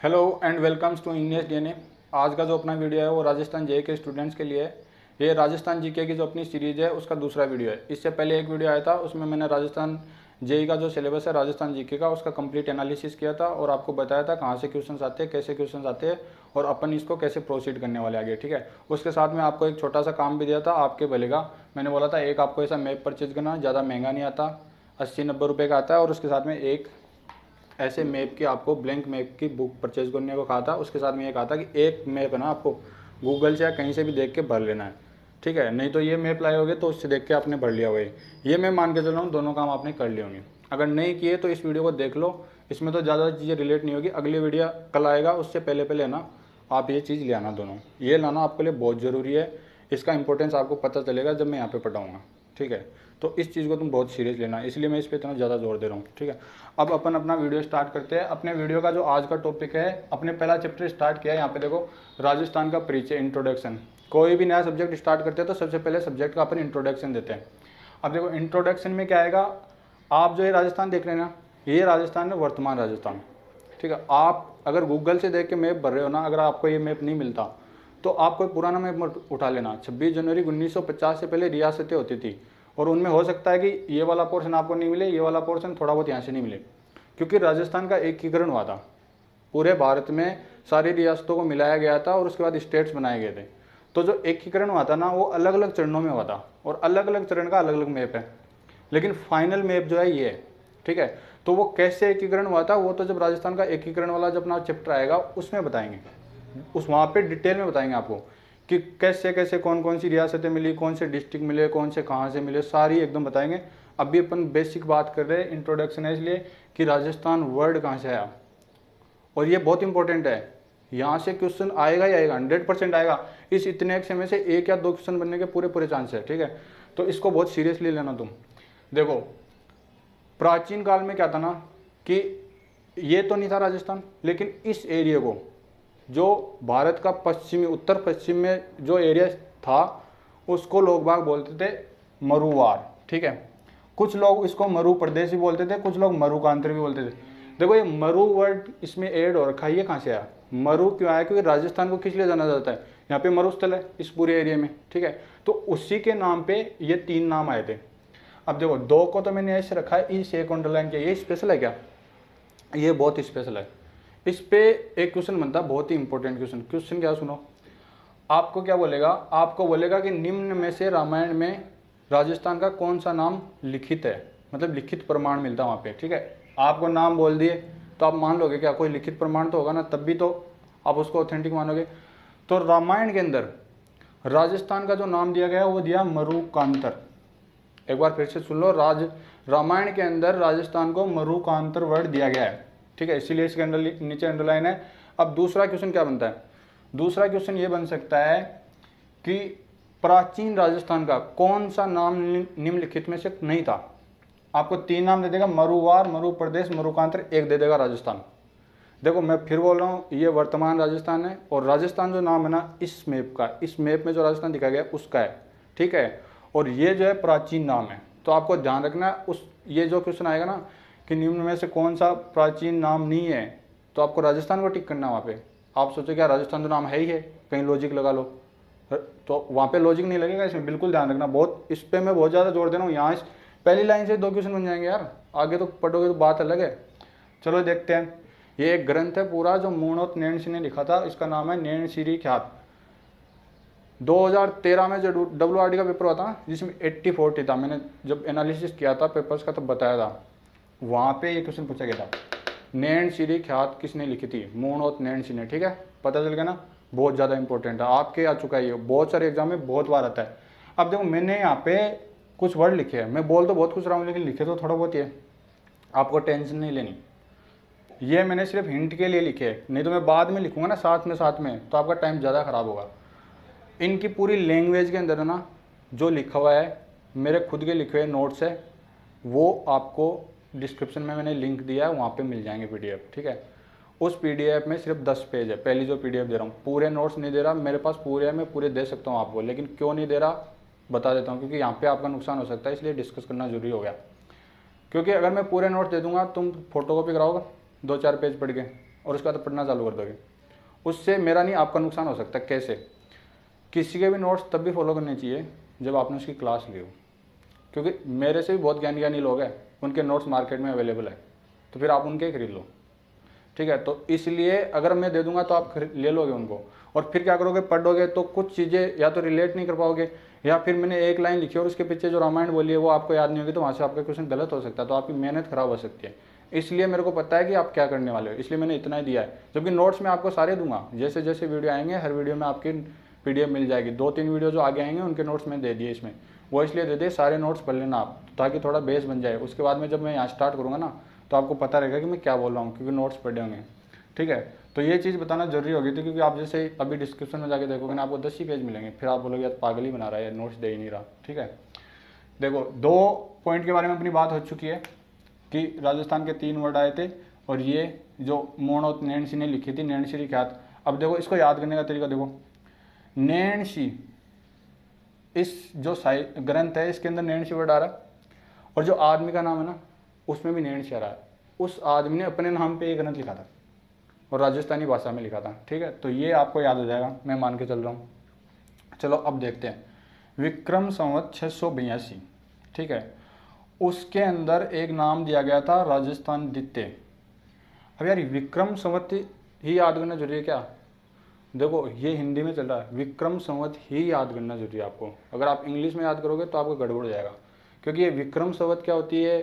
Hello and welcomes to English DNA. आज का जो अपना वीडियो है वो राजस्थान जेईई के स्टूडेंट्स के लिए है। ये राजस्थान जीके की जो अपनी सीरीज़ है उसका दूसरा वीडियो है। इससे पहले एक वीडियो आया था, उसमें मैंने राजस्थान जेईई का जो सिलेबस है राजस्थान जीके का उसका कंप्लीट एनालिसिस किया था और आपको बताया था कहाँ से क्वेश्चंस आते हैं, कैसे क्वेश्चंस आते हैं और अपन इसको कैसे प्रोसीड करने वाले आगे। ठीक है, उसके साथ में आपको एक छोटा सा काम भी दिया था आपके भले का। मैंने बोला था एक आपको ऐसा मैप परचेज करना, ज़्यादा महंगा नहीं आता, 80-90 रुपये का आता है, और उसके साथ में एक ऐसे मैप की आपको ब्लैंक मैप की बुक परचेज करने को कहा था। उसके साथ में ये कहा था कि एक मैप है ना आपको गूगल से या कहीं से भी देख के भर लेना है। ठीक है, नहीं तो ये मैप लाए होगे तो उससे देख के आपने भर लिया होगा। ये मैं मान के चल रहा हूँ दोनों काम आपने कर लिए होंगे। अगर नहीं किए तो इस वीडियो को देख लो, इसमें तो ज़्यादा चीज़ें रिलेट नहीं होगी। अगली वीडियो कल आएगा, उससे पहले पहले ना आप ये चीज़ ले आना, दोनों ये लाना आपके लिए बहुत ज़रूरी है। इसका इंपॉर्टेंस आपको पता चलेगा जब मैं यहाँ पे पढ़ाऊँगा। ठीक है, तो इस चीज़ को तुम बहुत सीरियस लेना, इसलिए मैं इस पर इतना ज़्यादा जोर दे रहा हूँ। ठीक है, अब अपन अपना वीडियो स्टार्ट करते हैं। अपने वीडियो का जो आज का टॉपिक है, अपने पहला चैप्टर स्टार्ट किया है। यहाँ पे देखो, राजस्थान का परिचय, इंट्रोडक्शन। कोई भी नया सब्जेक्ट स्टार्ट करते हैं तो सबसे पहले सब्जेक्ट का अपन इंट्रोडक्शन देते हैं। अब देखो इंट्रोडक्शन में क्या आएगा, आप जो ये राजस्थान देख रहे हैं ना, ये राजस्थान है, वर्तमान राजस्थान। ठीक है, आप अगर गूगल से देख के मैप भर रहे हो ना, अगर आपको ये मैप नहीं मिलता तो आप कोई पुराना मैप उठा लेना। 26 जनवरी 1950 से पहले रियासतें होती थी और उनमें हो सकता है कि ये वाला पोर्शन आपको नहीं मिले, ये वाला पोर्शन थोड़ा बहुत यहाँ से नहीं मिले, क्योंकि राजस्थान का एकीकरण हुआ था। पूरे भारत में सारी रियासतों को मिलाया गया था और उसके बाद स्टेट्स बनाए गए थे। तो जो एकीकरण हुआ था ना, वो अलग अलग चरणों में हुआ था और अलग अलग चरण का अलग अलग मैप है, लेकिन फाइनल मैप जो है ये है। ठीक है, तो वो कैसे एकीकरण हुआ था वो तो जब राजस्थान का एकीकरण वाला जब अपना चैप्टर आएगा उसमें बताएंगे, उस वहाँ पे डिटेल में बताएंगे आपको कि कैसे कैसे कौन कौन सी रियासतें मिली, कौन से डिस्ट्रिक्ट मिले, कौन से कहाँ से मिले, सारी एकदम बताएंगे। अभी अपन बेसिक बात कर रहे हैं, इंट्रोडक्शन है, इसलिए कि राजस्थान वर्ड कहाँ से आया, और ये बहुत इंपॉर्टेंट है। यहाँ से क्वेश्चन आएगा ही आएगा, 100% आएगा। इस इतने एक में से एक या दो क्वेश्चन बनने के पूरे पूरे चांस है। ठीक है, तो इसको बहुत सीरियसली लेना तुम। देखो प्राचीन काल में क्या था ना, कि ये तो नहीं था राजस्थान, लेकिन इस एरिया को, जो भारत का पश्चिमी उत्तर पश्चिम में जो एरिया था, उसको लोग बाग बोलते थे मरुवार। ठीक है, कुछ लोग इसको मरु प्रदेश भी बोलते थे, कुछ लोग मरुकांतर भी बोलते थे। देखो ये मरु वर्ड इसमें ऐड हो रखा है, ये कहाँ से आया, मरु क्यों आया, क्योंकि राजस्थान को किस लिए जाना जाता है, यहाँ पे मरुस्थल है इस पूरे एरिया में। ठीक है, तो उसी के नाम पे ये तीन नाम आए थे। अब देखो दो को तो मैंने ऐसे रखा है, इस एक अंडरलाइन किया, ये स्पेशल है क्या, ये बहुत स्पेशल है। इस पे एक क्वेश्चन बनता है, बहुत ही इंपॉर्टेंट क्वेश्चन। क्वेश्चन क्या, सुनो। आपको क्या बोलेगा, आपको बोलेगा कि निम्न में से रामायण में राजस्थान का कौन सा नाम लिखित है, मतलब लिखित प्रमाण मिलता है वहाँ पे। ठीक है, आपको नाम बोल दिए तो आप मान लोगे क्या, कोई लिखित प्रमाण तो होगा ना, तब भी तो आप उसको ऑथेंटिक मानोगे। तो रामायण के अंदर राजस्थान का जो नाम दिया गया वो दिया मरुकांतर। एक बार फिर से सुन लो, रामायण के अंदर राजस्थान को मरुकांतर वर्ड दिया गया है। ठीक है, इसीलिए इसके अंदर नीचे अंडरलाइन है। अब दूसरा क्वेश्चन क्या बनता है, दूसरा क्वेश्चन ये बन सकता है कि प्राचीन राजस्थान का कौन सा नाम निम्नलिखित में से नहीं था। आपको तीन नाम दे देगा, मरुवार, मरु प्रदेश, मरुकांतर, एक दे देगा राजस्थान। देखो मैं फिर बोल रहा हूँ, ये वर्तमान राजस्थान है और राजस्थान जो नाम है ना इस मैप का, इस मैप में जो राजस्थान दिखाया गया उसका है। ठीक है, और ये जो है प्राचीन नाम है। तो आपको ध्यान रखना उस, ये जो क्वेश्चन आएगा ना कि निम्न में से कौन सा प्राचीन नाम नहीं है, तो आपको राजस्थान को टिक करना वहाँ पे। आप सोचो क्या राजस्थान तो नाम है ही है, कहीं लॉजिक लगा लो, तो वहाँ पे लॉजिक नहीं लगेगा। इसमें बिल्कुल ध्यान रखना, बहुत इस पर मैं बहुत ज़्यादा जोर दे रहा हूँ। यहाँ पहली लाइन से दो क्वेश्चन बन जाएंगे यार, आगे तो पढ़ोगे तो बात अलग है। चलो देखते हैं, ये एक ग्रंथ है पूरा जो मूणोत नैणसी ने लिखा था, इसका नाम है नैणसीरी ख्यात। 2013 में जो WRD का पेपर हुआ था जिसमें 80-40 था, मैंने जब एनालिसिस किया था पेपर्स का तब बताया था, वहाँ पे ये क्वेश्चन पूछा गया था, नैणसीरी ख्यात किसने लिखी थी, मूणोत नैणसी ने। ठीक है, पता चल गया ना, बहुत ज़्यादा इंपॉर्टेंट है, आपके आ चुका है ये, बहुत सारे एग्जाम में बहुत बार आता है। अब देखो मैंने यहाँ पे कुछ वर्ड लिखे हैं, मैं बोल तो बहुत कुछ रहा हूँ लेकिन लिखे तो थोड़ा बहुत ही है, आपको टेंशन नहीं लेनी। ये मैंने सिर्फ हिंट के लिए लिखे हैं, नहीं तो मैं बाद में लिखूंगा ना साथ में तो आपका टाइम ज़्यादा ख़राब होगा। इनकी पूरी लैंग्वेज के अंदर ना जो लिखा हुआ है, मेरे खुद के लिखे हुए नोट्स है, वो आपको डिस्क्रिप्शन में मैंने लिंक दिया है, वहाँ पे मिल जाएंगे PDF। ठीक है, उस PDF में सिर्फ 10 पेज है, पहली जो PDF दे रहा हूँ, पूरे नोट्स नहीं दे रहा, मेरे पास पूरे है, मैं पूरे दे सकता हूँ आपको, लेकिन क्यों नहीं दे रहा बता देता हूँ, क्योंकि यहाँ पे आपका नुकसान हो सकता है, इसलिए डिस्कस करना जरूरी हो गया। क्योंकि अगर मैं पूरे नोट्स दे दूंगा, तुम फोटोकॉपी कराओगे 2-4 पेज पढ़ के और उसके बाद पढ़ना चालू कर दोगे, उससे मेरा नहीं आपका नुकसान हो सकता। कैसे? किसी के भी नोट्स तब भी फॉलो करने चाहिए जब आपने उसकी क्लास ली हो, क्योंकि मेरे से भी बहुत ज्ञानी लोग हैं, उनके नोट्स मार्केट में अवेलेबल है, तो फिर आप उनके खरीद लो, ठीक है। तो इसलिए अगर मैं दे दूंगा तो आप ले लोगे उनको, और फिर क्या करोगे, पढ़ोगे तो कुछ चीज़ें या तो रिलेट नहीं कर पाओगे, या फिर मैंने एक लाइन लिखी और उसके पीछे जो रामायण बोली है वो आपको याद नहीं होगी, तो वहाँ से आपका क्वेश्चन गलत हो सकता है, तो आपकी मेहनत खराब हो सकती है। इसलिए मेरे को पता है कि आप क्या करने वाले हो, इसलिए मैंने इतना ही दिया है। जबकि नोट्स मैं आपको सारे दूंगा, जैसे जैसे वीडियो आएंगे हर वीडियो में आपकी PDF मिल जाएगी। 2-3 वीडियो जो आगे आएंगे उनके नोट्स मैं दे दिए इसमें, वो इसलिए दे दिए सारे नोट्स पढ़ लेना आप, ताकि थोड़ा बेस बन जाए। उसके बाद में जब मैं यहाँ स्टार्ट करूँगा ना, तो आपको पता रहेगा कि मैं क्या बोल रहा हूँ, क्योंकि नोट्स पढ़े होंगे, ठीक है। तो ये चीज़ बताना जरूरी होगी थी, क्योंकि आप जैसे अभी डिस्क्रिप्शन में जाके देखोगे ना, आपको 10 ही पेज मिलेंगे, फिर आप बोलोगे यार पागल ही बना रहा है, नोट्स दे ही नहीं रहा, ठीक है। देखो 2 पॉइंट के बारे में अपनी बात हो चुकी है कि राजस्थान के 3 वर्ड आए थे, और ये जो मोणोत नैणसी ने लिखी थी, नैणसी ख्यात। अब देखो इसको याद करने का तरीका देखो, नैणसी इस जो ग्रंथ है इसके अंदर नैणसी वर्ड आ रहा है, और जो आदमी का नाम है ना उसमें भी नैणसी आ रहा है। उस आदमी ने अपने नाम पे ये ग्रंथ लिखा था और राजस्थानी भाषा में लिखा था, ठीक है। तो ये आपको याद हो जाएगा, मैं मान के चल रहा हूँ। चलो अब देखते हैं, विक्रम संवत 682, ठीक है, उसके अंदर एक नाम दिया गया था राजस्थान द्वितीय। अब यार विक्रम संवत ही याद करना जरूरी है क्या? देखो ये हिंदी में चल रहा है, विक्रम संवत ही याद करना जरूरी है आपको। अगर आप इंग्लिश में याद करोगे तो आपको गड़बड़ हो जाएगा, क्योंकि ये विक्रम संवत क्या होती है,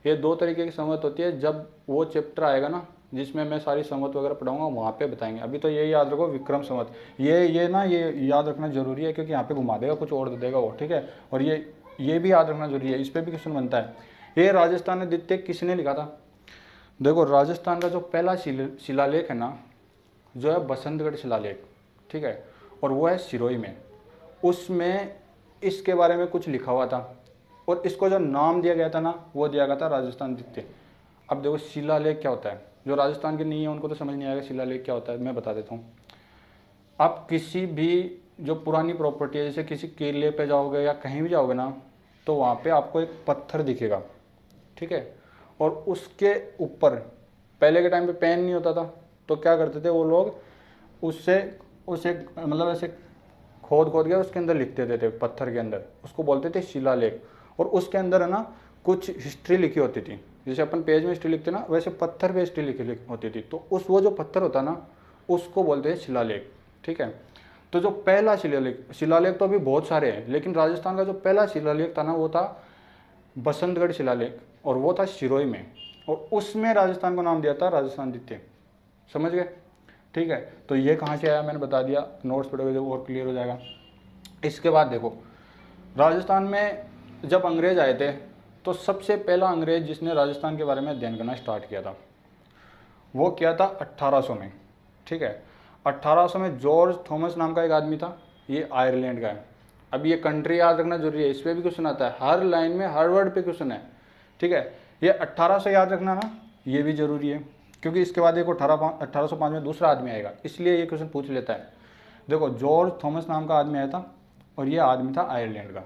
ये 2 तरीके की संवत होती है। जब वो चैप्टर आएगा ना जिसमें मैं सारी संवत वगैरह पढ़ाऊंगा, वहाँ पे बताएंगे। अभी तो यही याद रखो, विक्रम संवत, ये ना ये याद रखना जरूरी है, क्योंकि यहाँ पे घुमा देगा, कुछ और दे देगा वो, ठीक है। और ये भी याद रखना जरूरी है, इस पर भी क्वेश्चन बनता है। ये राजस्थान द्वितीय किसने लिखा था? देखो राजस्थान का जो पहला शिलालेख है ना, जो है बसंतगढ़ शिलालेख, ठीक है, और वो है सिरोही में। उसमें इसके बारे में कुछ लिखा हुआ था, और इसको जो नाम दिया गया था ना, वो दिया गया था राजस्थान द्वितीय। अब देखो शिलालेख क्या होता है, जो राजस्थान के नहीं है उनको तो समझ नहीं आएगा शिलालेख क्या होता है, मैं बता देता हूँ। आप किसी भी जो पुरानी प्रॉपर्टी है, जैसे किसी किले पे जाओगे या कहीं भी जाओगे ना, तो वहाँ पे आपको एक पत्थर दिखेगा, ठीक है, और उसके ऊपर पहले के टाइम पे पेन नहीं होता था, तो क्या करते थे वो लोग, उससे मतलब ऐसे खोद के उसके अंदर लिख देते थे, पत्थर के अंदर, उसको बोलते थे शिलालेख। और उसके अंदर है ना कुछ हिस्ट्री लिखी होती थी, जैसे अपन पेज में हिस्ट्री लिखते ना, वैसे पत्थर पे हिस्ट्री लिखी होती थी। तो वो जो पत्थर होता ना, उसको बोलते हैं शिलालेख, ठीक है। तो जो पहला शिलालेख तो अभी बहुत सारे हैं, लेकिन राजस्थान का जो पहला शिलालेख था ना, वो था बसंतगढ़ शिलालेख, और वो था सिरोही में, और उसमें राजस्थान को नाम दिया था राजस्थान द्वितीय। समझ गए? ठीक है। तो ये कहाँ से आया मैंने बता दिया, नोट्स पढ़ोगे जब और क्लियर हो जाएगा। इसके बाद देखो, राजस्थान में जब अंग्रेज आए थे, तो सबसे पहला अंग्रेज जिसने राजस्थान के बारे में अध्ययन करना स्टार्ट किया था, वो किया था 1800 में, ठीक है। 1800 में जॉर्ज थॉमस नाम का एक आदमी था, ये आयरलैंड का है। अब ये कंट्री याद रखना जरूरी है, इस पर भी क्वेश्चन आता है, हर लाइन में हर वर्ड पे क्वेश्चन है, ठीक है। ये 1800 याद रखना ना, ये भी जरूरी है, क्योंकि इसके बाद एक 1805 में दूसरा आदमी आएगा, इसलिए ये क्वेश्चन पूछ लेता है। देखो जॉर्ज थॉमस नाम का आदमी आया था, और ये आदमी था आयरलैंड का।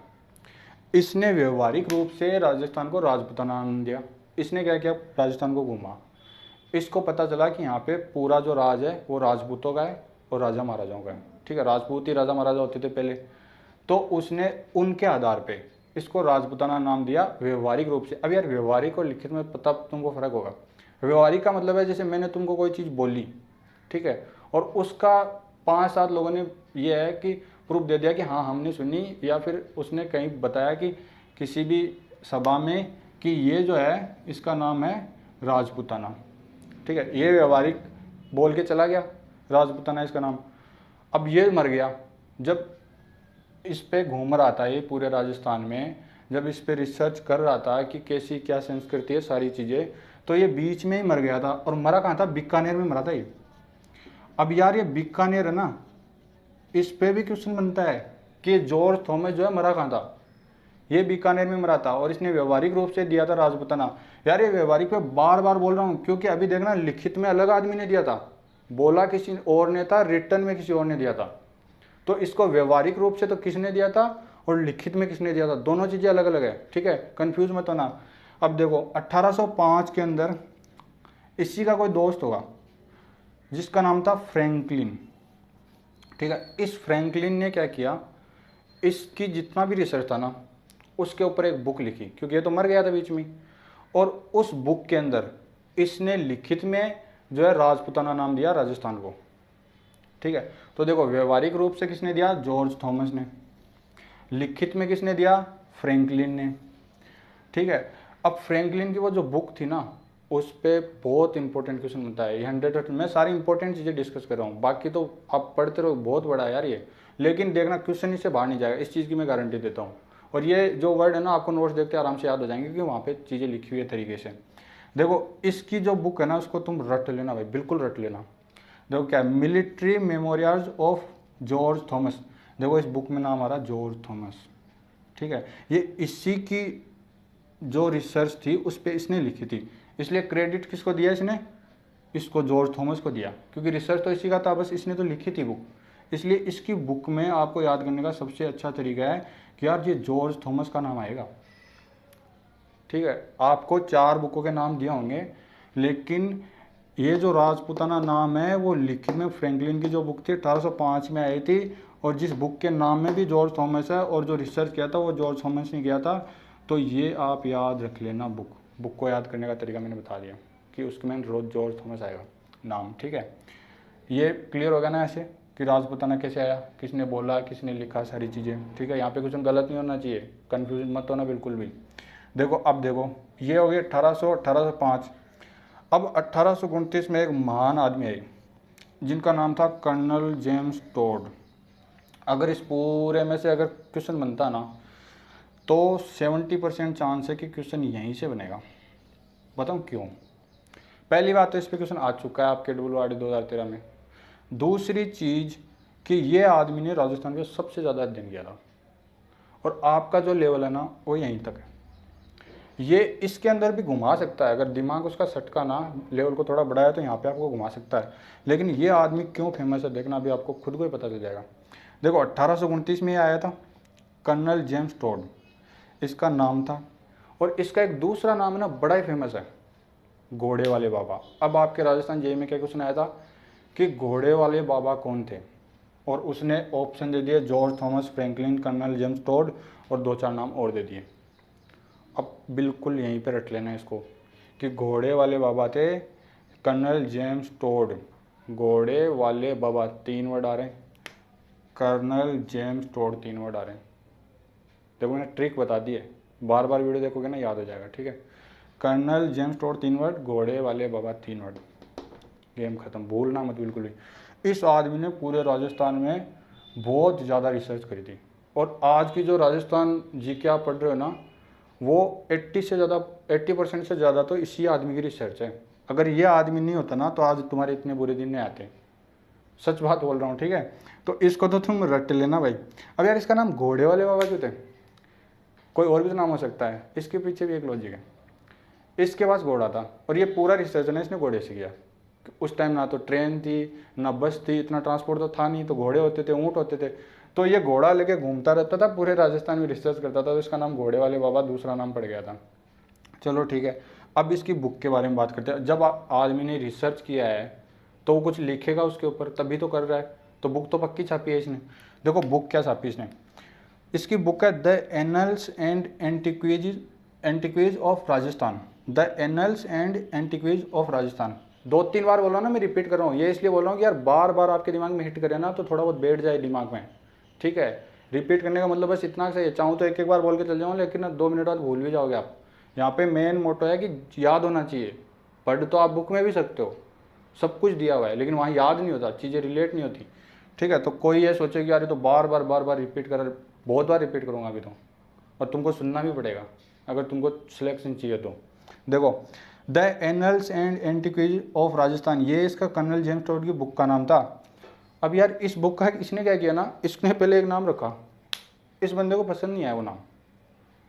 इसने व्यवहारिक रूप से राजस्थान को राजपूताना नाम दिया। इसने क्या किया, राजस्थान को घूमा, इसको पता चला कि यहाँ पे पूरा जो राज है वो राजपूतों का है और राजा महाराजाओं का है, ठीक है। राजपूत ही राजा महाराजा होते थे पहले, तो उसने उनके आधार पे इसको राजपूताना नाम दिया व्यवहारिक रूप से। अब यार व्यवहारिक और लिखित में पता तुमको फर्क होगा। व्यवहारिक का मतलब है जैसे मैंने तुमको कोई चीज़ बोली, ठीक है, और उसका 5-7 लोगों ने ये है कि प्रूफ दे दिया कि हाँ हमने सुनी, या फिर उसने कहीं बताया कि किसी भी सभा में कि ये जो है इसका नाम है राजपूताना, ठीक है। ये व्यवहारिक बोल के चला गया, राजपूताना इसका नाम। अब ये मर गया, जब इस पे घूम रहा था ये पूरे राजस्थान में, जब इस पे रिसर्च कर रहा था कि कैसी क्या संस्कृति है सारी चीज़ें, तो ये बीच में ही मर गया था। और मरा कहाँ था, बीकानेर में मरा था ये। अब यार ये बीकानेर है ना, इस पे भी क्वेश्चन बनता है कि जॉर्ज थॉमस जो है मरा कहाँ था, ये बीकानेर में मरा था, और इसने व्यवहारिक रूप से दिया था राजपूताना। यार ये व्यवहारिक पे बार बार बोल रहा हूँ, क्योंकि अभी देखना लिखित में अलग आदमी ने दिया था, बोला किसी और ने था, रिटर्न में किसी और ने दिया था। तो इसको व्यवहारिक रूप से तो किसने दिया था और लिखित में किसने दिया था, दोनों चीज़ें अलग अलग है, ठीक है, कंफ्यूज मत होना। अब देखो 1805 के अंदर इसी का कोई दोस्त होगा, जिसका नाम था फ्रैंकलिन। ठीक है, इस फ्रैंकलिन ने क्या किया, इसकी जितना भी रिसर्च था ना उसके ऊपर एक बुक लिखी, क्योंकि ये तो मर गया था बीच में। और उस बुक के अंदर इसने लिखित में जो है राजपूताना नाम दिया राजस्थान को। ठीक है, तो देखो व्यवहारिक रूप से किसने दिया, जॉर्ज थॉमस ने। लिखित में किसने दिया, फ्रैंकलिन ने। ठीक है, अब फ्रैंकलिन की वो जो बुक थी ना उस पर बहुत इंपॉर्टेंट क्वेश्चन बनता है। ये 100 मैं सारी इंपॉर्टेंट चीज़ें डिस्कस कर रहा हूँ, बाकी तो आप पढ़ते रहो, बहुत बड़ा है यार ये। लेकिन देखना क्वेश्चन इससे बाहर नहीं जाएगा, इस चीज़ की मैं गारंटी देता हूँ। और ये जो वर्ड है ना आपको नोट्स देखते आराम से याद हो जाएंगे, क्योंकि वहाँ पे चीज़ें लिखी हुई है तरीके से। देखो इसकी जो बुक है ना उसको तुम रट लेना भाई, बिल्कुल रट लेना। देखो क्या, military memorials of George Thomas. देखो इस बुक में नाम आ रहा जॉर्ज थॉमस। ठीक है, ये इसी की जो रिसर्च थी उस पर इसने लिखी थी, इसलिए क्रेडिट किसको दिया इसने, इसको जॉर्ज थॉमस को दिया, क्योंकि रिसर्च तो इसी का था, बस इसने तो लिखी थी बुक। इसलिए इसकी बुक में आपको याद करने का सबसे अच्छा तरीका है कि यार ये जॉर्ज थॉमस का नाम आएगा। ठीक है, आपको 4 बुकों के नाम दिए होंगे, लेकिन ये जो राजपूताना नाम है वो लिखित में फ्रैंकलिन की जो बुक थी 1805 में आई थी, और जिस बुक के नाम में भी जॉर्ज थॉमस है, और जो रिसर्च किया था वो जॉर्ज थॉमस ने किया था। तो ये आप याद रख लेना, बुक को याद करने का तरीका मैंने बता दिया कि उसके में रोज जॉर्ज थॉमस आएगा नाम। ठीक है, ये क्लियर होगा ना ऐसे कि राजपूताना कैसे आया, किसने बोला, किसने लिखा, सारी चीज़ें। ठीक है, यहाँ पे कुछ गलत नहीं होना चाहिए, कन्फ्यूजन मत होना बिल्कुल भी। देखो अब देखो ये हो गया 1805। अब 1829 में एक महान आदमी आए जिनका नाम था कर्नल जेम्स टोड। अगर इस पूरे में से अगर क्वेश्चन बनता ना तो 70% चांस है कि क्वेश्चन यहीं से बनेगा। बताऊँ क्यों? पहली बात तो इस पर क्वेश्चन आ चुका है आपके WRD 2013 में। दूसरी चीज़ कि ये आदमी ने राजस्थान का सबसे ज़्यादा अध्ययन किया था, और आपका जो लेवल है ना वो यहीं तक है। ये इसके अंदर भी घुमा सकता है, अगर दिमाग उसका सटका ना लेवल को थोड़ा बढ़ाया तो यहाँ पे आपको घुमा सकता है। लेकिन ये आदमी क्यों फेमस है देखना, अभी आपको खुद को ही पता चल जाएगा। देखो 1829 में आया था कर्नल जेम्स टोड, इसका नाम था। और इसका एक दूसरा नाम है ना बड़ा ही फेमस है, घोड़े वाले बाबा। अब आपके राजस्थान जेईई में क्या क्वेश्चन आया था कि घोड़े वाले बाबा कौन थे, और उसने ऑप्शन दे दिए George Thomas, Franklin, colonel James Tod, और 2-4 नाम और दे दिए। अब बिल्कुल यहीं पे रट लेना इसको कि घोड़े वाले बाबा थे कर्नल जेम्स टोड। घोड़े वाले बाबा 3 वर्ड आ रहे हैं, कर्नल जेम्स टोड 3 वर्ड आ रहे हैं। देखो मैंने ट्रिक बता दी है, बार बार वीडियो देखोगे ना याद हो जाएगा। ठीक है, कर्नल जेम्स टोड 3 वर्ड, घोड़े वाले बाबा 3 वर्ड, गेम खत्म, भूलना मत बिल्कुल भी। इस आदमी ने पूरे राजस्थान में बहुत ज़्यादा रिसर्च करी थी, और आज की जो राजस्थान जीके आप पढ़ रहे हो ना वो 80% से ज़्यादा तो इसी आदमी की रिसर्च है। अगर ये आदमी नहीं होता ना तो आज तुम्हारे इतने बुरे दिन नहीं आते, सच बात बोल रहा हूँ। ठीक है, तो इसको तो तुम रट लेना भाई। अब यार इसका नाम घोड़े वाले बाबा क्यों थे, कोई और भी तो नाम हो सकता है, इसके पीछे भी एक लॉजिक है। इसके पास घोड़ा था, और ये पूरा रिसर्च ना इसने घोड़े से किया। उस टाइम ना तो ट्रेन थी ना बस थी, इतना ट्रांसपोर्ट तो था नहीं, तो घोड़े होते थे, ऊँट होते थे। तो ये घोड़ा लेके घूमता रहता था, पूरे राजस्थान में रिसर्च करता था, तो इसका नाम घोड़े वाले बाबा दूसरा नाम पड़ गया था। चलो ठीक है, अब इसकी बुक के बारे में बात करते हैं। जब आदमी ने रिसर्च किया है तो वो कुछ लिखेगा उसके ऊपर, तभी तो कर रहा है, तो बुक तो पक्की छापी है इसने। देखो बुक क्या छापी इसने, इसकी बुक है the annals and antiquities of Rajasthan. The annals and antiquities of Rajasthan. 2-3 बार बोल रहा हूँ ना, मैं रिपीट कर रहा हूँ, ये इसलिए बोल रहा हूँ कि यार बार बार आपके दिमाग में हिट करे ना तो थोड़ा बहुत बैठ जाए दिमाग में। ठीक है, रिपीट करने का मतलब बस इतना सही है, चाहूँ तो एक बार बोल के चल जाऊँ, लेकिन 2 मिनट बाद भूल भी जाओगे आप। यहाँ पे मेन मोटो है कि याद होना चाहिए। पढ़ तो आप बुक में भी सकते हो, सब कुछ दिया हुआ है, लेकिन वहाँ याद नहीं होता, चीज़ें रिलेट नहीं होती। ठीक है, तो कोई ये सोचे कि यार ये तो बार बार रिपीट कर, बहुत बार रिपीट करूँगा अभी तो, और तुमको सुनना भी पड़ेगा अगर तुमको सिलेक्शन चाहिए तो। देखो the annals and antiquities of Rajasthan, ये इसका कर्नल जेम्स टोड की बुक का नाम था। अब यार इस बुक का इसने क्या किया ना, इसने पहले एक नाम रखा, इस बंदे को पसंद नहीं आया वो नाम,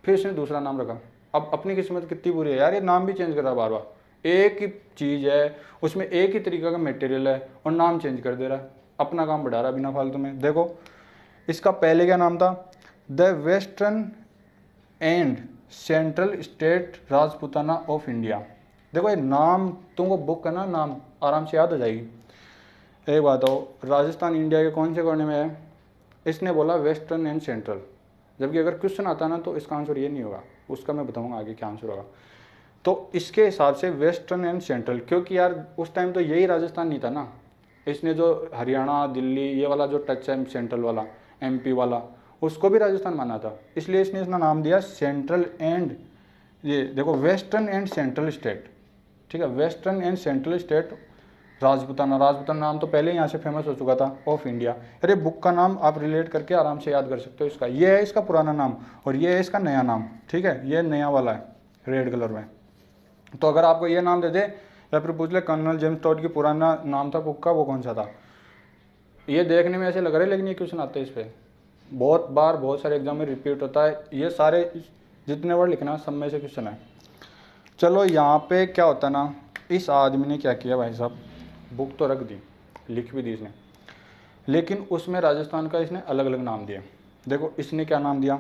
फिर इसने दूसरा नाम रखा। अब अपनी किस्मत कितनी बुरी है यार, ये नाम भी चेंज कर रहा है बार बार। एक ही चीज़ है, उसमें एक ही तरीका का मटेरियल है, और नाम चेंज कर दे रहा है, अपना काम बढ़ा रहा है बिना फालतू में। देखो इसका पहले क्या नाम था, the western and central state Rajputana of India. देखो ये नाम तुमको बुक का ना नाम आराम से याद हो जाएगी। एक बात हो, राजस्थान इंडिया के कौन से कोने में है? इसने बोला वेस्टर्न एंड सेंट्रल, जबकि अगर क्वेश्चन आता ना तो इसका आंसर ये नहीं होगा, उसका मैं बताऊंगा आगे क्या आंसर होगा। तो इसके हिसाब से वेस्टर्न एंड सेंट्रल, क्योंकि यार उस टाइम तो यही राजस्थान नहीं था ना, इसने जो हरियाणा दिल्ली ये वाला जो टच है सेंट्रल वाला एमपी वाला, उसको भी राजस्थान माना था, इसलिए इसने इसका नाम दिया सेंट्रल एंड, ये देखो वेस्टर्न एंड सेंट्रल स्टेट, ठीक है, western and central state Rajputana. Rajputana नाम तो पहले ही यहाँ से फेमस हो चुका था ऑफ इंडिया। अरे बुक का नाम आप रिलेट करके आराम से याद कर सकते हो इसका, ये है इसका पुराना नाम और ये है इसका नया नाम, ठीक है, ये नया वाला है रेड कलर में। तो अगर आपको ये नाम दे दे या फिर पूछ ले कर्नल जेम्स टॉड की पुराना नाम था बुक का, वो कौन सा था? ये देखने में ऐसे लग रहा है लेकिन ये क्वेश्चन आते हैं इस पर बहुत बार, बहुत सारे एग्जाम में रिपीट होता है, ये सारे जितने वर्ड लिखना सब में से क्वेश्चन है। चलो यहाँ पे क्या होता है ना, इस आदमी ने क्या किया भाई साहब, बुक तो रख दी, लिख भी दी इसने, लेकिन उसमें राजस्थान का इसने अलग अलग नाम दिया। देखो इसने क्या नाम दिया,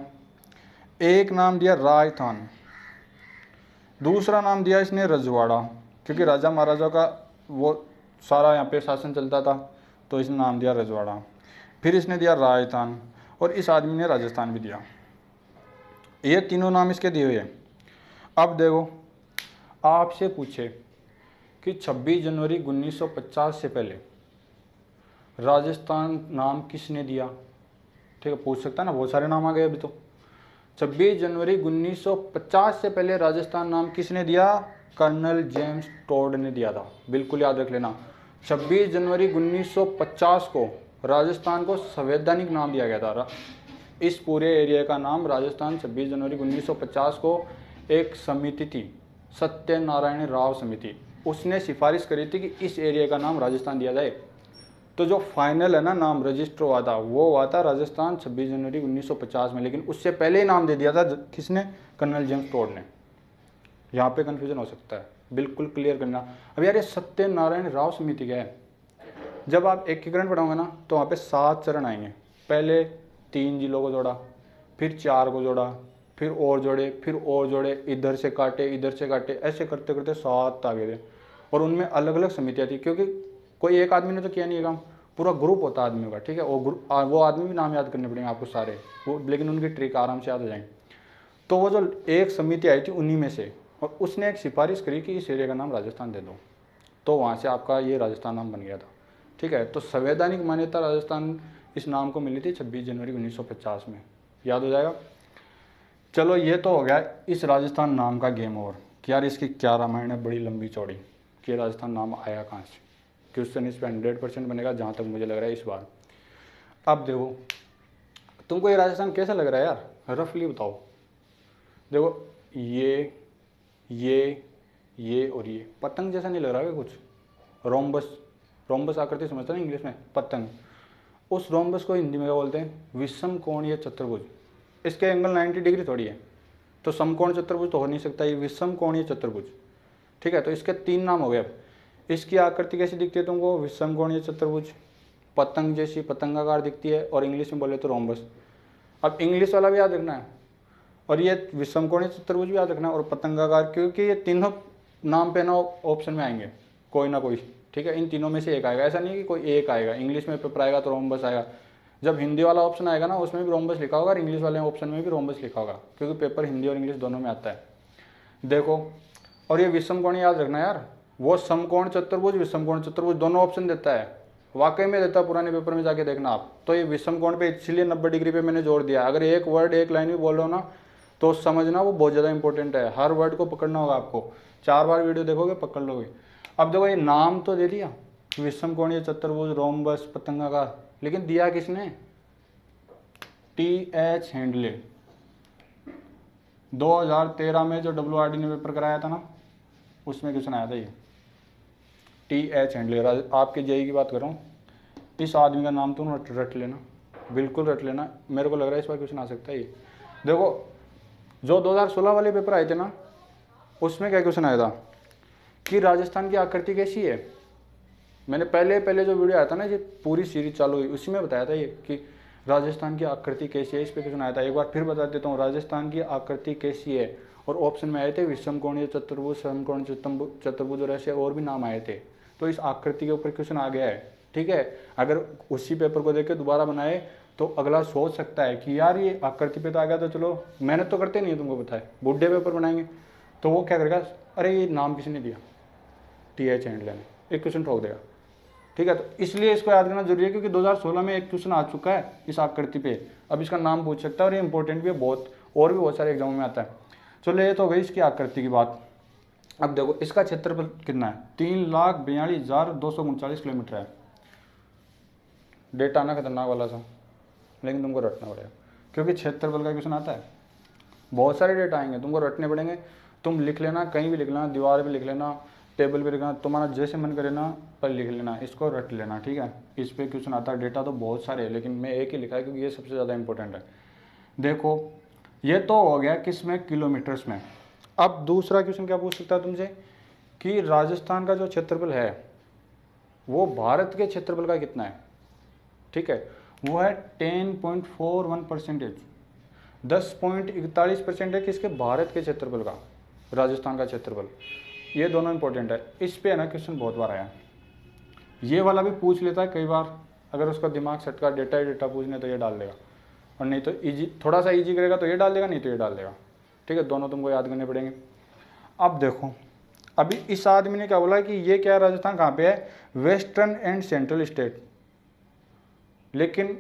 एक नाम दिया राजस्थान, दूसरा नाम दिया इसने रजवाड़ा, क्योंकि राजा महाराजा का वो सारा यहाँ पे शासन चलता था, तो इसने नाम दिया रजवाड़ा। फिर इसने दिया राजस्थान और इस आदमी ने राजस्थान भी दिया। ये तीनों नाम इसके दिए हुए हैं। अब देखो आपसे पूछे कि 26 जनवरी 1950 से पहले राजस्थान नाम किसने दिया, ठीक है, पूछ सकता है ना, बहुत सारे नाम आ गए अभी तो। 26 जनवरी 1950 से पहले राजस्थान नाम किसने दिया? कर्नल जेम्स टॉड ने दिया था, बिल्कुल याद रख लेना। 26 जनवरी 1950 को राजस्थान को संवैधानिक नाम दिया गया था। इस पूरे एरिया का नाम राजस्थान 26 जनवरी 1950 को एक समिति थी, सत्यनारायण राव समिति, उसने सिफारिश करी थी कि इस एरिया का नाम राजस्थान दिया जाए। तो जो फाइनल है ना नाम रजिस्टर हुआ था वो हुआ था राजस्थान 26 जनवरी 1950 में, लेकिन उससे पहले ही नाम दे दिया था किसने? कर्नल जेम्स टॉड ने। यहाँ पे कन्फ्यूजन हो सकता है, बिल्कुल क्लियर करना। अब यार ये सत्यनारायण राव समिति क्या है? जब आप एकीकरण पढ़ोगे ना तो वहाँ पे 7 चरण आएंगे। पहले 3 जिलों को जोड़ा, फिर 4 को जोड़ा, फिर और जोड़े, फिर और जोड़े, इधर से काटे, इधर से काटे, ऐसे करते करते 7 आ गए थे। और उनमें अलग अलग समितियाँ थी, क्योंकि कोई एक आदमी ने तो किया नहीं है काम, पूरा ग्रुप होता आदमियों का, ठीक है। वो आदमी भी नाम याद करने पड़ेंगे आपको सारे, वो लेकिन उनकी ट्रिक आराम से याद हो जाएंगे। तो वो जो एक समिति आई थी उन्हीं में से, और उसने एक सिफारिश करी कि इस एरिया का नाम राजस्थान दे दो, तो वहाँ से आपका ये राजस्थान नाम बन गया था, ठीक है। तो संवैधानिक मान्यता राजस्थान इस नाम को मिली थी 26 जनवरी 1950 में, याद हो जाएगा। चलो ये तो हो गया इस राजस्थान नाम का गेम ओवर, कि यार इसकी क्या रामायण है बड़ी लंबी चौड़ी, कि राजस्थान नाम आया कहाँ से। क्वेश्चन इस पर 100% बनेगा जहाँ तक मुझे लग रहा है इस बार। अब देखो तुमको ये राजस्थान कैसा लग रहा है यार, रफली बताओ। देखो ये और ये पतंग जैसा नहीं लग रहा है कुछ? रोम्बस आकृति समझता ना इंग्लिश में, पतंग। उस रोम्बस को हिंदी में क्या बोलते हैं? विषम कोणीय चतुर्भुज। इसके एंगल 90 डिग्री थोड़ी है, तो समकोण चतुर्भुज तो हो नहीं सकता, ये विषम कोणीय चतुर्भुज, ठीक है। तो इसके 3 नाम हो गए। अब इसकी आकृति कैसी दिखती है तुमको? विषम कोणीय चतुर्भुज, पतंग जैसी पतंगाकार दिखती है, और इंग्लिश में बोले तो रोम्बस। अब इंग्लिश वाला भी याद रखना है, और ये विषम कोणीय चतुर्भुज भी याद रखना है, और पतंगाकार, क्योंकि ये तीनों नाम पे ना ऑप्शन में आएंगे कोई ना कोई, ठीक है। इन तीनों में से एक आएगा, ऐसा नहीं कि कोई एक आएगा। इंग्लिश में पेपर आएगा तो रोम्बस आएगा, जब हिंदी वाला ऑप्शन आएगा ना उसमें भी रोम्बस लिखा होगा, और इंग्लिश वाले ऑप्शन में भी रोम्बस लिखा होगा, क्योंकि पेपर हिंदी और इंग्लिश दोनों में आता है। देखो, और ये विषम कोण याद रखना यार, वो समकोण चतुर्भुज विषम कोण चतुर्भुज दोनों ऑप्शन देता है, वाकई में देता है, पुराने पेपर में जाके देखना आप। तो ये विषम कोण पे इसलिए 90 डिग्री पे मैंने जोड़ दिया। अगर एक वर्ड एक लाइन भी बोल रहे हो ना तो समझना वो बहुत ज़्यादा इंपॉर्टेंट है, हर वर्ड को पकड़ना होगा आपको। 4 बार वीडियो देखोगे पकड़ लोगे। अब देखो ये नाम तो दे दिया विषम कोणीय चतुर्भुज, रोम्बस, पतंगाकार, लेकिन दिया किसने? टी.एच. हैंडले। 2013 में जो WRD ने पेपर कराया था ना उसमें क्वेश्चन आया था ये, टी.एच. हैंडले। आपके जेई की बात कर रहा हूँ, इस आदमी का नाम तुम रट लेना, बिल्कुल रट लेना, मेरे को लग रहा है इस बार क्वेश्चन आ सकता है ये। देखो जो 2016 वाले पेपर आए थे ना उसमें क्या क्वेश्चन आया था कि राजस्थान की आकृति कैसी है। मैंने पहले जो वीडियो आया था ना, ये पूरी सीरीज चालू हुई उसी में बताया था ये कि राजस्थान की आकृति कैसी है, इस पे क्वेश्चन आया था। एक बार फिर बता देता हूँ, राजस्थान की आकृति कैसी है, और ऑप्शन में आए थे विषम कोणीय चतुर्भुज, समकोण चतुर्भुज, और ऐसे और भी नाम आए थे। तो इस आकृति के ऊपर क्वेश्चन आ गया है, ठीक है। अगर उसी पेपर को देख के दोबारा बनाए तो अगला सोच सकता है कि यार ये आकृति पे तो आ गया, तो चलो मेहनत तो करते नहीं है, तुमको पता है, बुढ़े पेपर बनाएंगे। तो वो क्या करेगा, अरे ये नाम किसने दिया, TH हैंडलर ने, एक क्वेश्चन ठोक देगा। ठीक है, तो इसलिए इसको याद करना जरूरी है, क्योंकि 2016 में एक क्वेश्चन आ चुका है इस आकृति पे, अब इसका नाम पूछ सकता है और ये इंपॉर्टेंट भी है बहुत, और भी बहुत सारे एग्जामों में आता है। चलो ये तो हो गई इसकी आकृति की बात। अब देखो इसका क्षेत्रफल कितना है, 3,42,239 किलोमीटर है। डेटा ना खतरनाक वाला सा, लेकिन तुमको रटना पड़ेगा, क्योंकि क्षेत्रफल का क्वेश्चन आता है, बहुत सारे डेटा आएंगे, तुमको रटने पड़ेंगे। तुम लिख लेना, कहीं भी लिख लेना, दीवार पे लिख लेना, टेबल पे लिख लेना, तुम्हारा जैसे मन करे ना पर लिख लेना, इसको रट लेना। ठीक है, इस पे क्वेश्चन आता है। डेटा तो बहुत सारे हैं, लेकिन मैं एक ही लिखा है क्योंकि ये सबसे ज़्यादा इंपॉर्टेंट है। देखो ये तो हो गया किस में, किलोमीटर्स में। अब दूसरा क्वेश्चन क्या पूछ सकता है तुमसे कि राजस्थान का जो क्षेत्रफल है वो भारत के क्षेत्रफल का कितना है। ठीक है, वो है 10.41%, 10.41% है किसके, भारत के क्षेत्रफल का, राजस्थान का क्षेत्रफल। ये दोनों इंपॉर्टेंट है, इस पे है ना क्वेश्चन बहुत बार आया। ये वाला भी पूछ लेता है कई बार, अगर उसका दिमाग सेट का डेटा पूछने तो ये डाल देगा, और नहीं तो इजी, थोड़ा सा इजी करेगा तो ये डाल देगा, नहीं तो ये डाल देगा। ठीक है, दोनों तुमको याद करने पड़ेंगे। अब देखो अभी इस आदमी ने क्या बोला कि ये क्या है, राजस्थान कहाँ पे है, वेस्टर्न एंड सेंट्रल स्टेट। लेकिन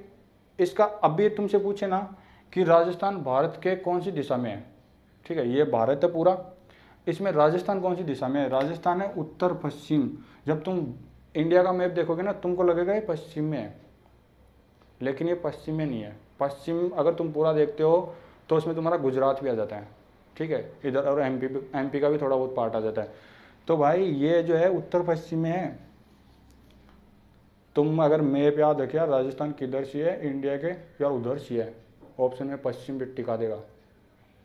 इसका अभी तुमसे पूछे ना कि राजस्थान भारत के कौन सी दिशा में है। ठीक है, ये भारत है पूरा, इसमें राजस्थान कौन सी दिशा में है, राजस्थान है उत्तर पश्चिम। जब तुम इंडिया का मैप देखोगे ना तुमको लगेगा ये पश्चिम में है, लेकिन ये पश्चिम में नहीं है। पश्चिम अगर तुम पूरा देखते हो तो उसमें तुम्हारा गुजरात भी आ जाता है। ठीक है, इधर और एमपी का भी थोड़ा बहुत पार्ट आ जाता है। तो भाई ये जो है उत्तर पश्चिम में है। तुम अगर मैप याद रखे राजस्थान किधर से है इंडिया के, यार उधर से है, ऑप्शन में पश्चिम पे टिका देगा,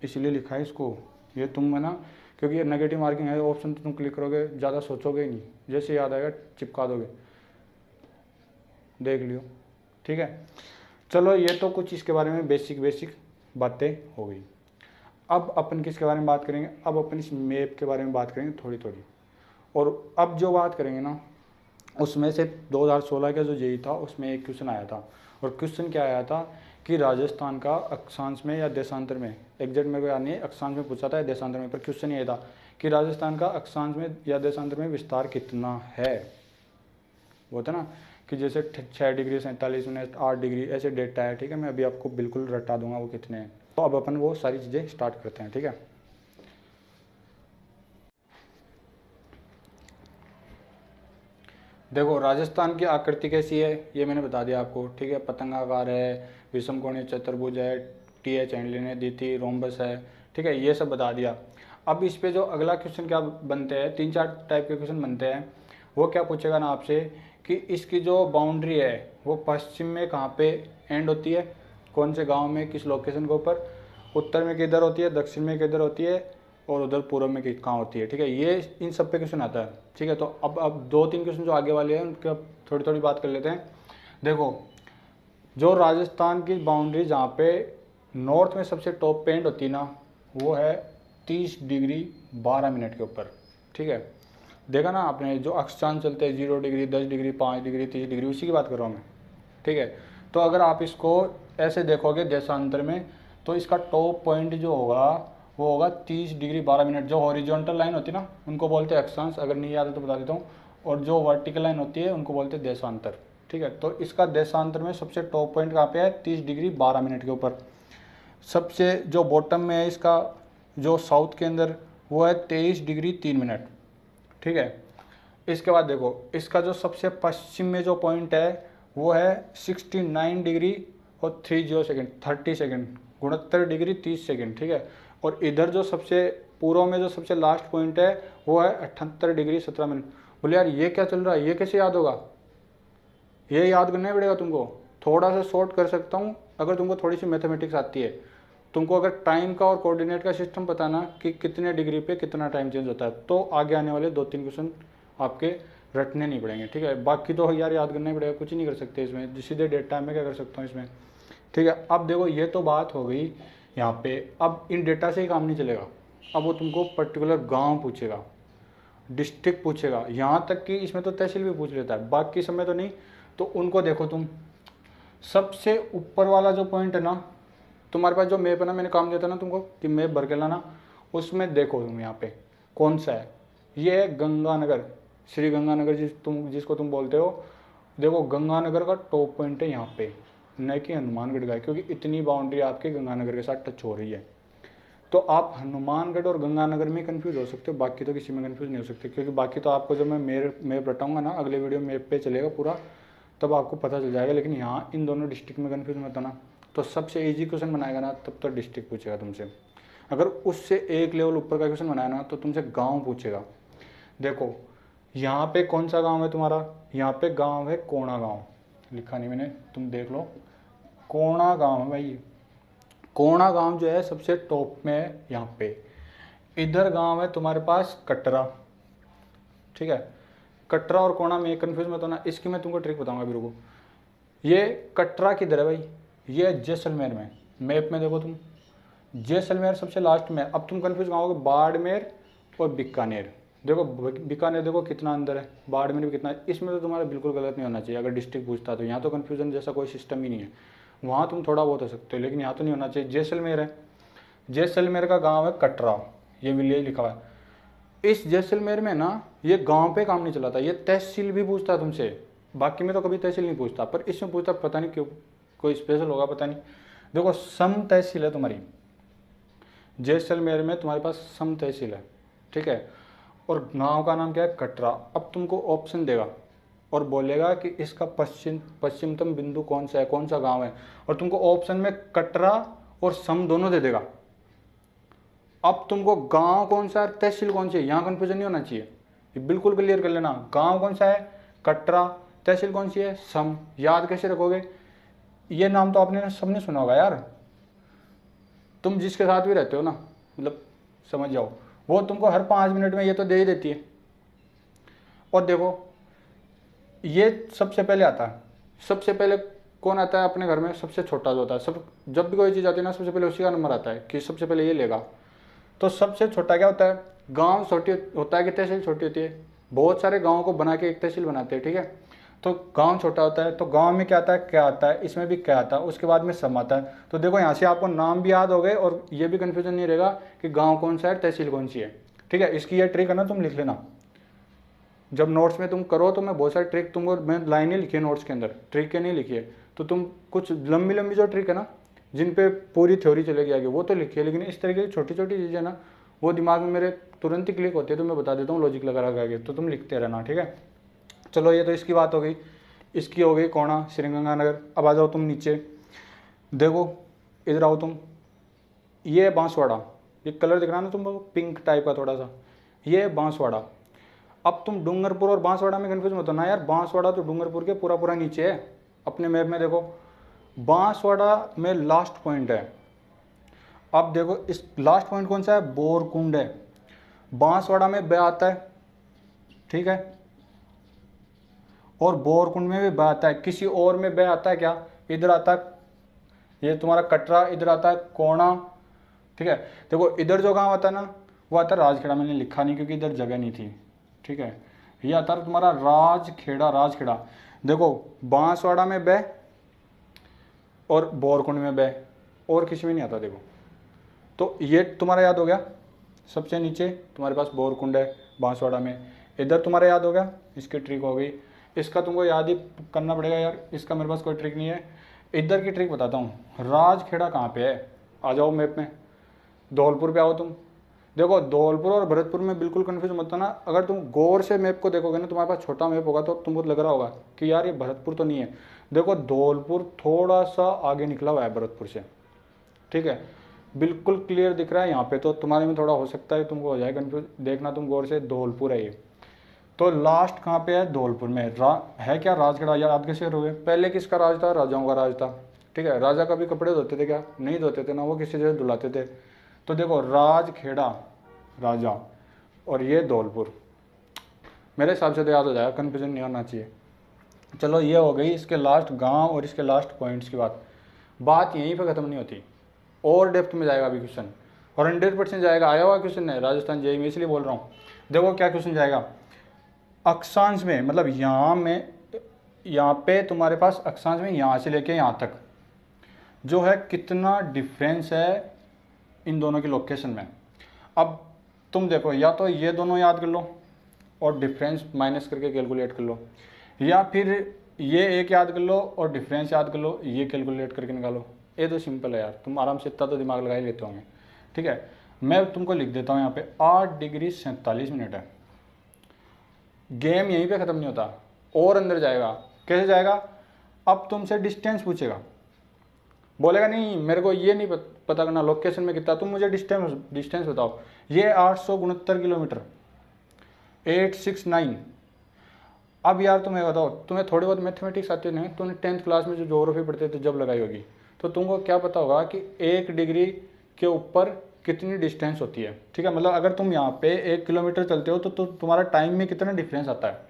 इसलिए लिखा है इसको। ये तुम है ना, क्योंकि ये नेगेटिव मार्किंग है, ऑप्शन तो तुम क्लिक करोगे ज़्यादा सोचोगे ही नहीं, जैसे याद आएगा चिपका दोगे, देख लियो। ठीक है, चलो ये तो कुछ इसके बारे में बेसिक बातें हो गई। अब अपन किसके बारे में बात करेंगे, अब अपन इस मैप के बारे में बात करेंगे थोड़ी। और अब जो बात करेंगे ना उसमें से 2016 का जो जेईई था उसमें एक क्वेश्चन आया था, और क्वेश्चन क्या आया था कि राजस्थान का अक्षांश में या देशांतर में, एग्जैक्ट मेरे को याद नहीं है, अक्षांश में पूछा था या देशांतर में, पर क्वेश्चन ये था कि राजस्थान का अक्षांश में या देशांतर में विस्तार कितना है। वो था ना कि जैसे 6 डिग्री 47 मिनट 8 डिग्री ऐसे डेटा है। ठीक है, मैं अभी आपको बिल्कुल रटा दूंगा वो कितने हैं। तो अब अपन वो सारी चीज़ें स्टार्ट करते हैं। ठीक है, देखो राजस्थान की आकृति कैसी है ये मैंने बता दिया आपको। ठीक है, पतंगाकार है, विषमकोणीय चतुर्भुज है, TH हैंडलर ने दी थी, रोम्बस है। ठीक है, ये सब बता दिया। अब इस पे जो अगला क्वेश्चन क्या बनते हैं, 3-4 टाइप के क्वेश्चन बनते हैं। वो क्या पूछेगा ना आपसे कि इसकी जो बाउंड्री है वो पश्चिम में कहाँ पे एंड होती है, कौन से गाँव में, किस लोकेशन के ऊपर, उत्तर में किधर होती है, दक्षिण में किधर होती है, और उधर पूर्व में कहाँ होती है। ठीक है, ये इन सब पे क्वेश्चन आता है। ठीक है, तो अब 2-3 क्वेश्चन जो आगे वाले हैं उनके अब थोड़ी बात कर लेते हैं। देखो जो राजस्थान की बाउंड्री जहाँ पे नॉर्थ में सबसे टॉप पे एंड होती है ना, वो है 30 डिग्री 12 मिनट के ऊपर। ठीक है, देखा ना आपने, जो अक्षांश चलते हैं 0 डिग्री 10 डिग्री 5 डिग्री 30 डिग्री, उसी की बात कर रहा हूँ मैं। ठीक है, तो अगर आप इसको ऐसे देखोगे देशांतर में, तो इसका टॉप पॉइंट जो होगा वो होगा 30 डिग्री 12 मिनट। जो हॉरिजॉन्टल लाइन होती है ना उनको बोलते हैं अक्षांश, अगर नहीं याद है तो बता देता हूँ, और जो वर्टिकल लाइन होती है उनको बोलते हैं देशांतर। ठीक है, तो इसका देशांतर में सबसे टॉप पॉइंट कहाँ पे है, 30 डिग्री 12 मिनट के ऊपर। सबसे जो बॉटम में है इसका, जो साउथ के अंदर, वो है 23 डिग्री 3 मिनट। ठीक है, इसके बाद देखो इसका जो सबसे पश्चिम में जो पॉइंट है वो है 69 डिग्री और 30 सेकेंड, 69 डिग्री 30 सेकेंड। ठीक है, और इधर जो सबसे पूर्व में जो सबसे लास्ट पॉइंट है वो है 78 डिग्री 17 मिनट। बोले यार ये क्या चल रहा है, ये कैसे याद होगा, ये याद करना ही पड़ेगा तुमको। थोड़ा सा शॉर्ट कर सकता हूँ अगर तुमको थोड़ी सी मैथमेटिक्स आती है। तुमको अगर टाइम का और कोऑर्डिनेट का सिस्टम पता ना कि कितने डिग्री पे कितना टाइम चेंज होता है, तो आगे आने वाले 2-3 क्वेश्चन आपके रटने नहीं पड़ेंगे। ठीक है, बाकी तो यार याद करना ही पड़ेगा, कुछ नहीं कर सकते इसमें, सीधे डेट टाइम में क्या कर सकता हूँ इसमें। ठीक है, अब देखो ये तो बात हो गई यहाँ पे। अब इन डेटा से ही काम नहीं चलेगा, अब वो तुमको पर्टिकुलर गांव पूछेगा, डिस्ट्रिक्ट पूछेगा, यहाँ तक कि इसमें तो तहसील भी पूछ लेता है, बाकी समय तो नहीं। तो उनको देखो तुम, सबसे ऊपर वाला जो पॉइंट है ना, तुम्हारे पास जो मैप है ना, मैंने काम दिया था ना तुमको कि मैप भर के लाना, उसमें देखो तुम यहाँ पे कौन सा है। ये है गंगानगर, श्री गंगानगर जिसको तुम बोलते हो। देखो गंगानगर का टॉप पॉइंट है यहाँ पे, न कि हनुमानगढ़ का, क्योंकि इतनी बाउंड्री आपके गंगानगर के साथ टच हो रही है। तो आप हनुमानगढ़ और गंगानगर में कंफ्यूज हो सकते हो, बाकी तो किसी में कंफ्यूज नहीं हो सकते, क्योंकि बाकी तो आपको जब मैं मैप रटाऊंगा ना, अगले वीडियो मैप पे चलेगा पूरा, तब आपको पता चल जाएगा। लेकिन यहाँ इन दोनों डिस्ट्रिक्ट में कंफ्यूज मत होना। तो सबसे ईजी क्वेश्चन बनाएगा ना, तब तो डिस्ट्रिक्ट पूछेगा तुमसे। अगर उससे एक लेवल ऊपर का क्वेश्चन बनाया ना, तो तुमसे गाँव पूछेगा। देखो यहाँ पे कौन सा गाँव है तुम्हारा, यहाँ पे गाँव है कोणा गाँव, लिखा नहीं मैंने, तुम देख लो, कोणा गाँव है भाई। कोणा गांव जो है सबसे टॉप में है यहाँ पे। इधर गांव है तुम्हारे पास कटरा, ठीक है। कटरा और कोणा में कंफ्यूज मत होना, इसकी मैं तुमको ट्रिक बताऊंगा अभी, रुको। ये कटरा किधर है भाई, ये जैसलमेर में, मैप में देखो तुम, जैसलमेर सबसे लास्ट में। अब तुम कंफ्यूज कहाँ होगे, बाड़मेर और बीकानेर। देखो बीकानेर देखो कितना अंदर है, बाड़मेर भी कितना है। इसमें तो तुम्हारा बिल्कुल गलत नहीं होना चाहिए अगर डिस्ट्रिक्ट पूछता तो। यहाँ तो कन्फ्यूजन जैसा कोई सिस्टम ही नहीं है, वहाँ तुम थोड़ा बहुत हो सकते हो, लेकिन यहाँ तो नहीं होना चाहिए। जैसलमेर है, जैसलमेर का गांव है कटरा, ये विलेज लिखा हुआ है। इस जैसलमेर में ना ये गांव पे काम नहीं चलाता, ये तहसील भी पूछता है तुमसे। बाकी में तो कभी तहसील नहीं पूछता, पर इसमें पूछता, पता नहीं क्यों, कोई स्पेशल होगा पता नहीं। देखो सम तहसील है तुम्हारी, जैसलमेर में तुम्हारे पास सम तहसील है, ठीक है। और गांव का नाम क्या है, कटरा। अब तुमको ऑप्शन देगा और बोलेगा कि इसका पश्चिमतम बिंदु कौन सा है, कौन सा गांव है, और तुमको ऑप्शन में कटरा और सम दोनों दे देगा। अब तुमको गांव कौन सा है, तहसील कौन सी है, यहाँ कंफ्यूजन नहीं होना चाहिए, ये बिल्कुल क्लियर कर लेना। गांव कौन सा है, कटरा, तहसील कौन सी है, सम। याद कैसे रखोगे, ये नाम तो आपने सबने सुना होगा यार, तुम जिसके साथ भी रहते हो ना, मतलब समझ जाओ, वो तुमको हर 5 मिनट में ये तो दे ही देती है। और देखो ये सबसे पहले आता है, सबसे पहले कौन आता है अपने घर में, सबसे छोटा जो होता है। सब जब भी कोई चीज़ आती है ना, सबसे पहले उसी का नंबर आता है कि सबसे पहले ये लेगा। तो सबसे छोटा क्या होता है, गांव छोटी होता है कि तहसील छोटी होती है। बहुत सारे गाँव को बना के एक तहसील बनाते हैं, ठीक है। तो गांव छोटा होता है, तो गांव में क्या आता है, क्या आता है, इसमें भी क्या आता है, उसके बाद में सम आता है। तो देखो यहाँ से आपको नाम भी याद हो गए और ये भी कन्फ्यूजन नहीं रहेगा कि गाँव कौन सा है, तहसील कौन सी है, ठीक है। इसकी ये ट्रिक है ना, तुम लिख लेना। जब नोट्स में तुम करो तो मैं बहुत सारी ट्रिक तुमको, मैं लाइनें लिखी है नोट्स के अंदर, ट्रिक के नहीं लिखी है। तो तुम कुछ लंबी लंबी जो ट्रिक है ना, जिन पे पूरी थ्योरी चलेगी आगे, वो तो लिखी है, लेकिन इस तरीके की छोटी छोटी चीज़ें ना, वो दिमाग में मेरे तुरंत ही क्लिक होती है, तो मैं बता देता हूँ लॉजिक लगा लगा के, तो तुम लिखते रहना, ठीक है। चलो ये तो इसकी बात हो गई, इसकी हो गई कोणा श्रीगंगानगर। अब आ जाओ तुम नीचे, देखो इधर आओ तुम, ये बांसवाड़ा, ये कलर दिख रहा है ना तुमको, पिंक टाइप का थोड़ा सा, ये बांसवाड़ा। अब तुम डूंगरपुर और बांसवाड़ा में कन्फ्यूज मत होना यार, बांसवाड़ा तो डूंगरपुर के पूरा पूरा नीचे है। अपने मैप में देखो बांसवाड़ा में लास्ट पॉइंट है। अब देखो इस लास्ट पॉइंट कौन सा है, बोरकुंड है। बांसवाड़ा में ब आता है, ठीक है, और बोरकुंड में भी ब आता है। किसी और में ब आता है क्या, इधर आता है ये तुम्हारा कटरा, इधर आता है कोणा, ठीक है। देखो इधर जो गांव आता है ना, वो आता है राजखेड़ा, मैंने लिखा नहीं क्योंकि इधर जगह नहीं थी, ठीक है। ये आता है तुम्हारा राजखेड़ा, राजखेड़ा। देखो बांसवाड़ा में ब और बोरकुंड में ब, और किसी में नहीं आता। देखो तो ये तुम्हारा याद हो गया, सबसे नीचे तुम्हारे पास बोरकुंड है बांसवाड़ा में, इधर तुम्हारा याद हो गया, इसकी ट्रिक हो गई। इसका तुमको याद ही करना पड़ेगा यार, इसका मेरे पास कोई ट्रिक नहीं है। इधर की ट्रिक बताता हूँ, राजखेड़ा कहाँ पे है, आ जाओ मैप में, धौलपुर पे आओ तुम। देखो धौलपुर और भरतपुर में बिल्कुल कन्फ्यूज मत होना। अगर तुम गौर से मैप को देखोगे ना, तुम्हारे पास छोटा मैप होगा तो तुमको लग रहा होगा कि यार ये भरतपुर तो नहीं है। देखो धौलपुर थोड़ा सा आगे निकला हुआ है भरतपुर से, ठीक है, बिल्कुल क्लियर दिख रहा है यहाँ पे। तो तुम्हारे में थोड़ा हो सकता है तुमको हो जाए कन्फ्यूज, देखना तुम गौर से, धौलपुर है ये। तो लास्ट कहाँ पे है, धौलपुर में है क्या, राजखेड़ा। याद कैसे करोगे, पहले किसका राज था, राजाओं का राज था, ठीक है। राजा कभी कपड़े धोते थे क्या, नहीं धोते थे ना, वो किसी जगह धुलाते थे। तो देखो राजखेड़ा राजा और ये धौलपुर, मेरे हिसाब से तो याद हो जाएगा, कन्फ्यूजन नहीं होना चाहिए। चलो ये हो गई इसके लास्ट गांव और इसके लास्ट पॉइंट्स की बात यहीं पे ख़त्म नहीं होती, और डेप्थ में जाएगा अभी क्वेश्चन, और 100% जाएगा। आया हुआ क्वेश्चन है राजस्थान जेईई में, इसलिए बोल रहा हूँ। देखो क्या क्वेश्चन जाएगा, अक्षांश में, मतलब यहाँ में यहाँ पे तुम्हारे पास अक्षांश में यहाँ से लेके यहाँ तक जो है कितना डिफरेंस है इन दोनों की लोकेशन में। अब तुम देखो, या तो ये दोनों याद कर लो और डिफरेंस माइनस करके कैलकुलेट कर लो, या फिर ये एक याद कर लो और डिफरेंस याद कर लो, ये कैलकुलेट करके निकालो। ये तो सिंपल है यार, तुम आराम से इतना तो दिमाग लगा ही लेते होंगे। ठीक है, मैं तुमको लिख देता हूँ यहाँ पे 8 डिग्री 47 मिनट है। गेम यहीं पे ख़त्म नहीं होता और अंदर जाएगा। कैसे जाएगा? अब तुमसे डिस्टेंस पूछेगा, बोलेगा नहीं मेरे को ये नहीं पता करना लोकेशन में कितना, तुम मुझे डिस्टेंस बताओ। ये 869 किलोमीटर 869। अब यार तुम्हें बताओ, तुम्हें थोड़ी बहुत मैथमेटिक्स आती नहीं? तुमने 10th क्लास में जो ज्योग्राफी पढ़ते थे जब लगाई होगी, तो तुमको क्या पता होगा कि 1 डिग्री के ऊपर कितनी डिस्टेंस होती है। ठीक है, मतलब अगर तुम यहाँ पे 1 किलोमीटर चलते हो तो तुम्हारा टाइम में कितना डिफरेंस आता है।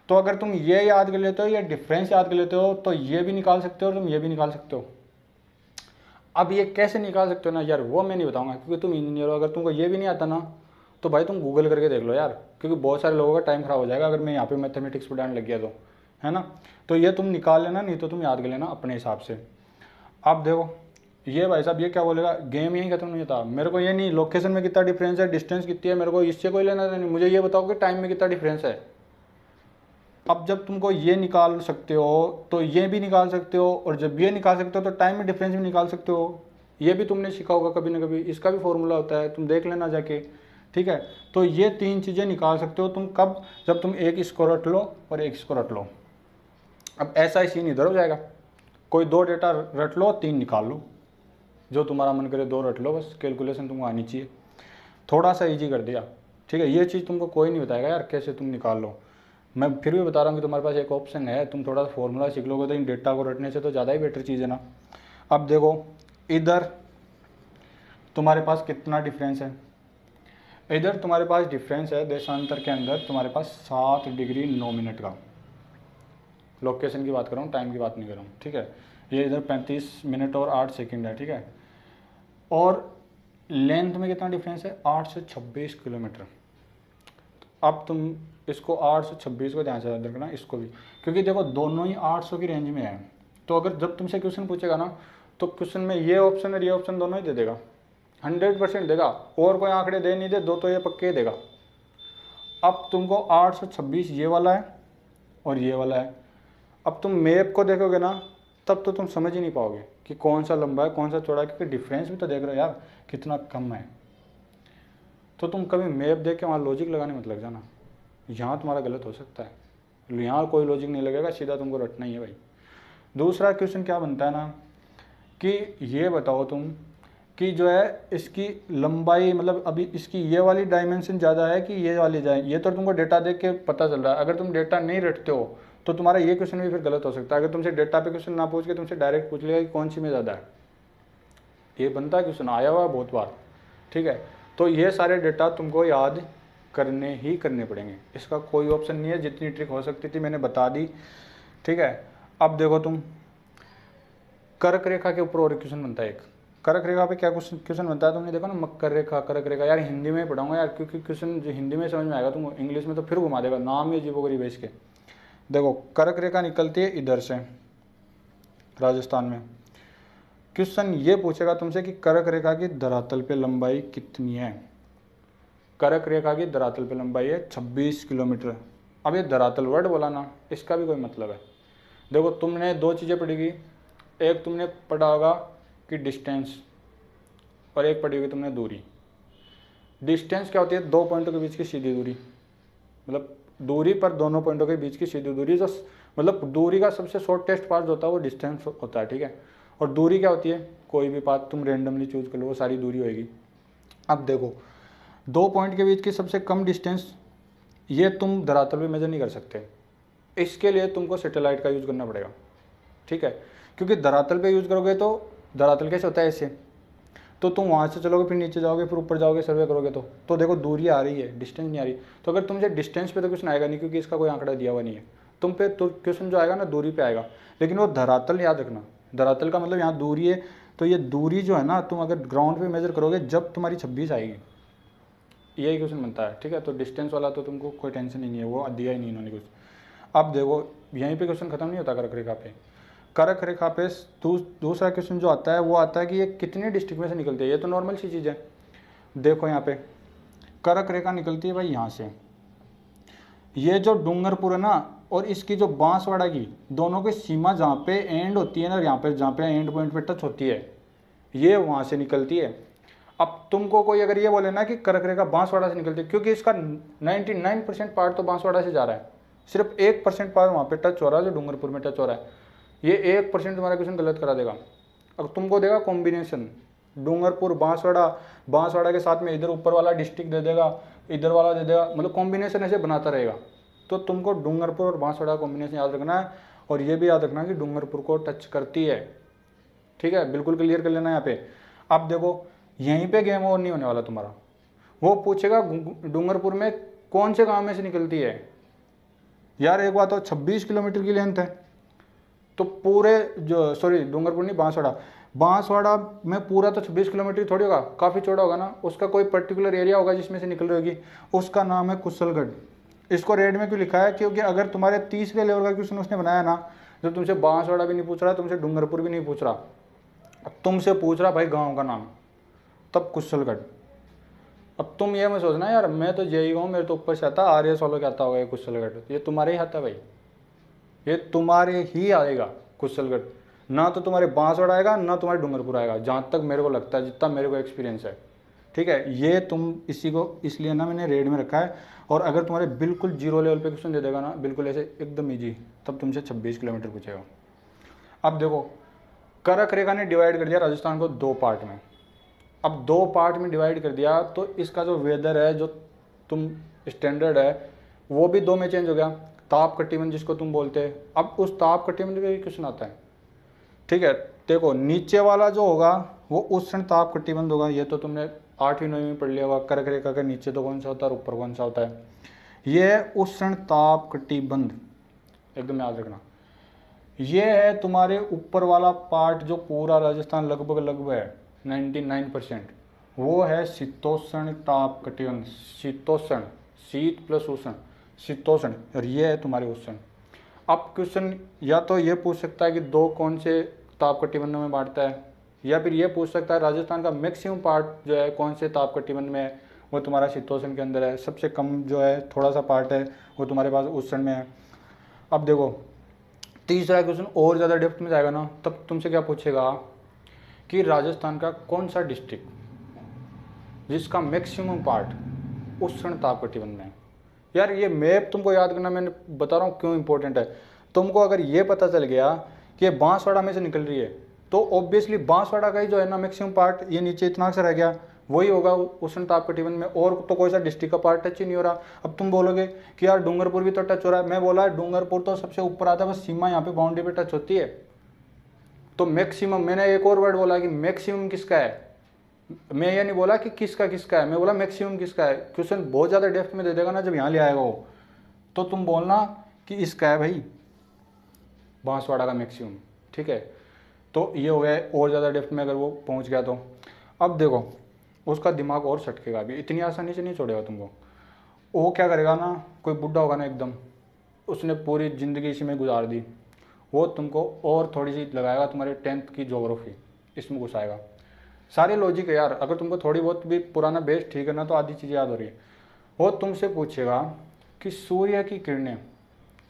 तो अगर तुम ये याद कर लेते हो या डिफरेंस याद कर लेते हो तो ये भी निकाल सकते हो और तुम ये भी निकाल सकते हो। अब ये कैसे निकाल सकते हो ना यार, वो मैं नहीं बताऊंगा क्योंकि तुम इंजीनियर हो। अगर तुमको ये भी नहीं आता ना तो भाई तुम गूगल करके देख लो यार, क्योंकि बहुत सारे लोगों का टाइम खराब हो जाएगा अगर मैं यहाँ पे मैथमेटिक्स पढ़ाने लग गया तो, है ना। तो ये तुम निकाल लेना, नहीं तो तुम याद कर लेना अपने हिसाब से। अब देखो ये भाई साहब ये क्या बोलेगा, गेम यहीं खत्म नहीं होता। मेरे को ये नहीं लोकेशन में कितना डिफरेंस है, डिस्टेंस कितनी है, मेरे को इससे कोई लेना नहीं, मुझे ये बताओ कि टाइम में कितना डिफरेंस है। अब जब तुमको ये निकाल सकते हो तो ये भी निकाल सकते हो, और जब ये निकाल सकते हो तो टाइम में डिफरेंस भी निकाल सकते हो। ये भी तुमने सीखा होगा कभी ना कभी, इसका भी फॉर्मूला होता है, तुम देख लेना जाके। ठीक है, तो ये 3 चीज़ें निकाल सकते हो तुम कब, जब तुम एक इसको रट लो और एक इसको रट लो। अब ऐसा ही सीन इधर हो जाएगा, कोई 2 डेटा रट लो 3 निकाल लो, जो तुम्हारा मन करे 2 रट लो, बस कैलकुलेशन तुमको आनी चाहिए। थोड़ा सा ईजी कर दिया। ठीक है, ये चीज़ तुमको कोई नहीं बताएगा यार कैसे तुम निकाल लो। मैं फिर भी बता रहा हूँ कि तुम्हारे पास एक ऑप्शन है, तुम थोड़ा सा फॉर्मूला सीख लोगे तो इन डेटा को रटने से तो ज़्यादा ही बेटर चीज़ है ना। अब देखो इधर तुम्हारे पास कितना डिफरेंस है, इधर तुम्हारे पास डिफरेंस है देशांतर के अंदर तुम्हारे पास 7 डिग्री 9 मिनट का। लोकेशन की बात कर रहा हूँ, टाइम की बात नहीं कर रहा हूँ। ठीक है, ये इधर 35 मिनट और 8 सेकंड है। ठीक है, और लेंथ में कितना डिफरेंस है, 8 से 26 किलोमीटर। अब तुम इसको 8 से 26 को ध्यान से याद रखना, इसको भी, क्योंकि देखो दोनों ही 800 की रेंज में है। तो अगर जब तुमसे क्वेश्चन पूछेगा ना तो क्वेश्चन में ये ऑप्शन और ये ऑप्शन दोनों ही दे देगा, 100% देगा, और कोई आंकड़े दे नहीं दे, 2 तो ये पक्के देगा। अब तुमको 826 ये वाला है और ये वाला है। अब तुम मैप को देखोगे ना तब तो तुम समझ ही नहीं पाओगे कि कौन सा लंबा है कौन सा चौड़ा है, क्योंकि डिफरेंस भी तो देख रहे हो यार कितना कम है। तो तुम कभी मैप देख के वहाँ लॉजिक लगाने मत लग जाना, यहाँ तुम्हारा गलत हो सकता है। यहाँ कोई लॉजिक नहीं लगेगा, सीधा तुमको रटना ही है भाई। दूसरा क्वेश्चन क्या बनता है ना कि ये बताओ तुम कि जो है इसकी लंबाई, मतलब अभी इसकी ये वाली डायमेंशन ज़्यादा है कि ये वाली जाए, ये तो तुमको डेटा देख के पता चल रहा है। अगर तुम डेटा नहीं रटते हो तो तुम्हारा ये क्वेश्चन भी फिर गलत हो सकता है। अगर तुमसे डेटा पे क्वेश्चन ना पूछ के तुमसे डायरेक्ट पूछ लेगा कि कौन सी में ज़्यादा है, ये बनता है क्वेश्चन, आया हुआ है बहुत बार। ठीक है, तो ये सारे डेटा तुमको याद करने ही करने पड़ेंगे, इसका कोई ऑप्शन नहीं है। जितनी ट्रिक हो सकती थी मैंने बता दी। ठीक है, अब देखो तुम कर्क रेखा के ऊपर और क्वेश्चन बनता है एक। कर्क रेखा पे क्या क्वेश्चन बनता है तुमने देखो ना, मकर रेखा, कर्क रेखा। यार हिंदी में पढ़ाऊंगा यार, क्योंकि क्वेश्चन जो हिंदी में समझ में आएगा, तुम इंग्लिश में तो फिर घुमा देगा, नाम ही अजीबोगरीब है इसके। देखो कर्क रेखा निकलती है इधर से राजस्थान में। क्वेश्चन ये पूछेगा तुमसे कि कर्क रेखा की धरातल पे लंबाई कितनी है। कर्क रेखा की धरातल पे लंबाई है 26 किलोमीटर। अब ये धरातल वर्ड बोला ना, इसका भी कोई मतलब है। देखो तुमने 2 चीज़ें पढ़ी, एक तुमने पढ़ा होगा कि डिस्टेंस, और एक पढ़ी होगी तुमने दूरी। डिस्टेंस क्या होती है, 2 पॉइंटों के बीच की सीधी दूरी, मतलब दूरी पर दोनों पॉइंटों के बीच की सीधी दूरी। जो मतलब दूरी का सबसे शॉर्टेस्ट पार्ट होता है वो डिस्टेंस होता है। ठीक है, और दूरी क्या होती है, कोई भी पाथ तुम रेंडमली चूज कर लो वो सारी दूरी होगी। अब देखो 2 पॉइंट के बीच की सबसे कम डिस्टेंस ये तुम धरातल पे मेजर नहीं कर सकते, इसके लिए तुमको सैटेलाइट का यूज़ करना पड़ेगा। ठीक है, क्योंकि धरातल पे यूज़ करोगे तो धरातल कैसे होता है ऐसे, तो तुम वहाँ से चलोगे फिर नीचे जाओगे फिर ऊपर जाओगे सर्वे करोगे तो देखो दूरी आ रही है, डिस्टेंस नहीं आ रही। तो अगर तुमसे डिस्टेंस पे तो क्वेश्चन आएगा नहीं, क्योंकि इसका कोई आंकड़ा दिया हुआ नहीं है। तुम पे तो क्वेश्चन जो आएगा ना दूरी पे आएगा, लेकिन वो धरातल याद रखना। धरातल का मतलब यहाँ दूरी है, तो ये दूरी जो है ना तुम अगर ग्राउंड पे मेजर करोगे जब तुम्हारी 26 आएगी, यही क्वेश्चन बनता है। ठीक है, तो डिस्टेंस वाला तो तुमको कोई टेंशन ही नहीं है, वो दिया ही नहीं इन्होंने कुछ। अब देखो यहीं पे क्वेश्चन खत्म नहीं होता कर्क रेखा पे। कर्क रेखा पे दूसरा क्वेश्चन जो आता है वो आता है कि ये कितने डिस्ट्रिक्ट में से निकलती है। ये तो नॉर्मल सी चीज़ है। देखो यहाँ पे कर्क रेखा निकलती है भाई यहाँ से, ये जो डूंगरपुर है ना और इसकी जो बांसवाड़ा की दोनों की सीमा जहाँ पे एंड होती है ना, यहाँ पे जहाँ पे एंड पॉइंट पे टच होती है, ये वहाँ से निकलती है। अब तुमको कोई अगर ये बोले ना कि कर्क रेखा बांसवाड़ा से निकलती है, क्योंकि इसका 99% पार्ट तो बांसवाड़ा से जा रहा है, सिर्फ 1% पार्ट वहाँ पे टच हो रहा है जो डूंगरपुर में टच हो रहा है। ये 1% तुम्हारा क्वेश्चन गलत करा देगा। अब तुमको देगा कॉम्बिनेशन डूंगरपुर बांसवाड़ा, बांसवाड़ा के साथ में इधर ऊपर वाला डिस्ट्रिक्ट दे देगा, इधर वाला दे देगा, मतलब कॉम्बिनेशन ऐसे बनाता रहेगा। तो तुमको डूंगरपुर और बांसवाड़ा कॉम्बिनेशन याद रखना है, और ये भी याद रखना कि डूंगरपुर को टच करती है। ठीक है, बिल्कुल क्लियर कर लेना यहाँ पे। अब देखो यहीं पे गेम ओवर नहीं होने वाला तुम्हारा। वो पूछेगा डूंगरपुर में कौन से गांव में से निकलती है। यार एक बात हो, 26 किलोमीटर की लेंथ है, तो पूरे जो डूंगरपुर नहीं बांसवाड़ा में पूरा तो 26 किलोमीटर थोड़ी होगा, काफ़ी चौड़ा होगा ना। उसका कोई पर्टिकुलर एरिया होगा जिसमें से निकल रही होगी, उसका नाम है कुशलगढ़। इसको रेड में क्यों लिखा है? क्योंकि अगर तुम्हारे तीसरे लेवल का क्वेश्चन उसने बनाया ना, जो तुमसे बांसवाड़ा भी नहीं पूछ रहा, तुमसे डूंगरपुर भी नहीं पूछ रहा, तुमसे पूछ रहा भाई गाँव का नाम, तब कुशलगढ़। अब तुम ये मत सोचना यार मैं तो जेई हूँ, मेरे तो ऊपर से आता आर्य सोलो क्या आता होगा ये कुशलगढ़। ये तुम्हारे ही आता है भाई, ये तुम्हारे ही आएगा कुशलगढ़। ना तो तुम्हारे बांसवाड़ा आएगा ना तुम्हारे डूंगरपुर आएगा, जहाँ तक मेरे को लगता है, जितना मेरे को एक्सपीरियंस है। ठीक है, ये तुम इसी को इसलिए ना मैंने रेड में रखा है। और अगर तुम्हारे बिल्कुल जीरो लेवल पे क्वेश्चन दे देगा ना, बिल्कुल ऐसे एकदम ईजी, तब तुमसे 26 किलोमीटर पूछेगा। अब देखो कर्क रेखा ने डिवाइड कर दिया राजस्थान को 2 पार्ट में। अब 2 पार्ट में डिवाइड कर दिया तो इसका जो वेदर है, जो तुम स्टैंडर्ड है, वो भी 2 में चेंज हो गया। ताप कटिबंध जिसको तुम बोलते हैं, अब उस ताप कटिबंध का क्वेश्चन आता है। ठीक है, देखो नीचे वाला जो होगा वो उष्ण ताप कटिबंध होगा। ये तो तुमने 8वीं 9वीं में पढ़ लिया होगा, कर्क रेखा के नीचे तो कौन सा होता है और ऊपर कौन सा होता है। ये उष्ण ताप कटिबंध एकदम याद रखना। ये है तुम्हारे ऊपर वाला पार्ट जो पूरा राजस्थान लगभग है 99%, वो है शीतोष्ण ताप कटिबंध। शीतोष्ण, शीत प्लस उष्ण, शीतोष्ण, और ये है तुम्हारे उष्ण। अब क्वेश्चन या तो ये पूछ सकता है कि 2 कौन से ताप कटिबंधों में बांटता है, या फिर ये पूछ सकता है राजस्थान का मैक्सिमम पार्ट जो है कौन से ताप कटिबंध में है, वो तुम्हारा शीतोष्ण के अंदर है। सबसे कम जो है थोड़ा सा पार्ट है वो तुम्हारे पास उष्ण में है। अब देखो तीसरा क्वेश्चन और ज़्यादा डेप्थ में जाएगा ना, तब तुमसे क्या पूछेगा कि राजस्थान का कौन सा डिस्ट्रिक्ट जिसका मैक्सिमम पार्ट उष्ण ताप कटिबंध में है। यार ये मैप तुमको याद करना, मैंने बता रहा हूँ क्यों इंपॉर्टेंट है। तुमको अगर ये पता चल गया कि बांसवाड़ा में से निकल रही है, तो ऑब्वियसली बांसवाड़ा का ही जो है ना मैक्सिमम पार्ट, ये नीचे इतना सा रह गया, वही होगा उष्ण ताप कटिबंध में, और तो कोई सा डिस्ट्रिक्ट का पार्ट टच ही नहीं हो रहा। अब तुम बोलोगे कि यार डूंगरपुर भी तो टच हो रहा है, मैं बोला डूंगरपुर तो सबसे ऊपर आता है, बस सीमा यहाँ पे बाउंड्री पे टच होती है। तो मैक्सिमम, मैंने एक और वर्ड बोला कि मैक्सिमम किसका है, मैं ये नहीं बोला कि किसका किसका है, मैं बोला मैक्सिमम किसका है। क्वेश्चन बहुत ज़्यादा डेप्थ में दे देगा ना जब यहाँ ले आएगा वो, तो तुम बोलना कि इसका है भाई बांसवाड़ा का मैक्सिमम। ठीक है, तो ये हो गया और ज़्यादा डेप्थ में अगर वो पहुँच गया तो। अब देखो उसका दिमाग और सटकेगा, अभी इतनी आसानी से नहीं छोड़ेगा तुमको। वो क्या करेगा ना, कोई बुढ़ा होगा ना एकदम, उसने पूरी ज़िंदगी इसी में गुजार दी, वो तुमको और थोड़ी सी लगाएगा, तुम्हारे 10th की ज्योग्राफी इसमें घुसाएगा। सारी लॉजिक है यार, अगर तुमको थोड़ी बहुत भी पुराना बेस ठीक है ना, तो आधी चीज़ें याद हो रही है। वो तुमसे पूछेगा कि सूर्य की किरणें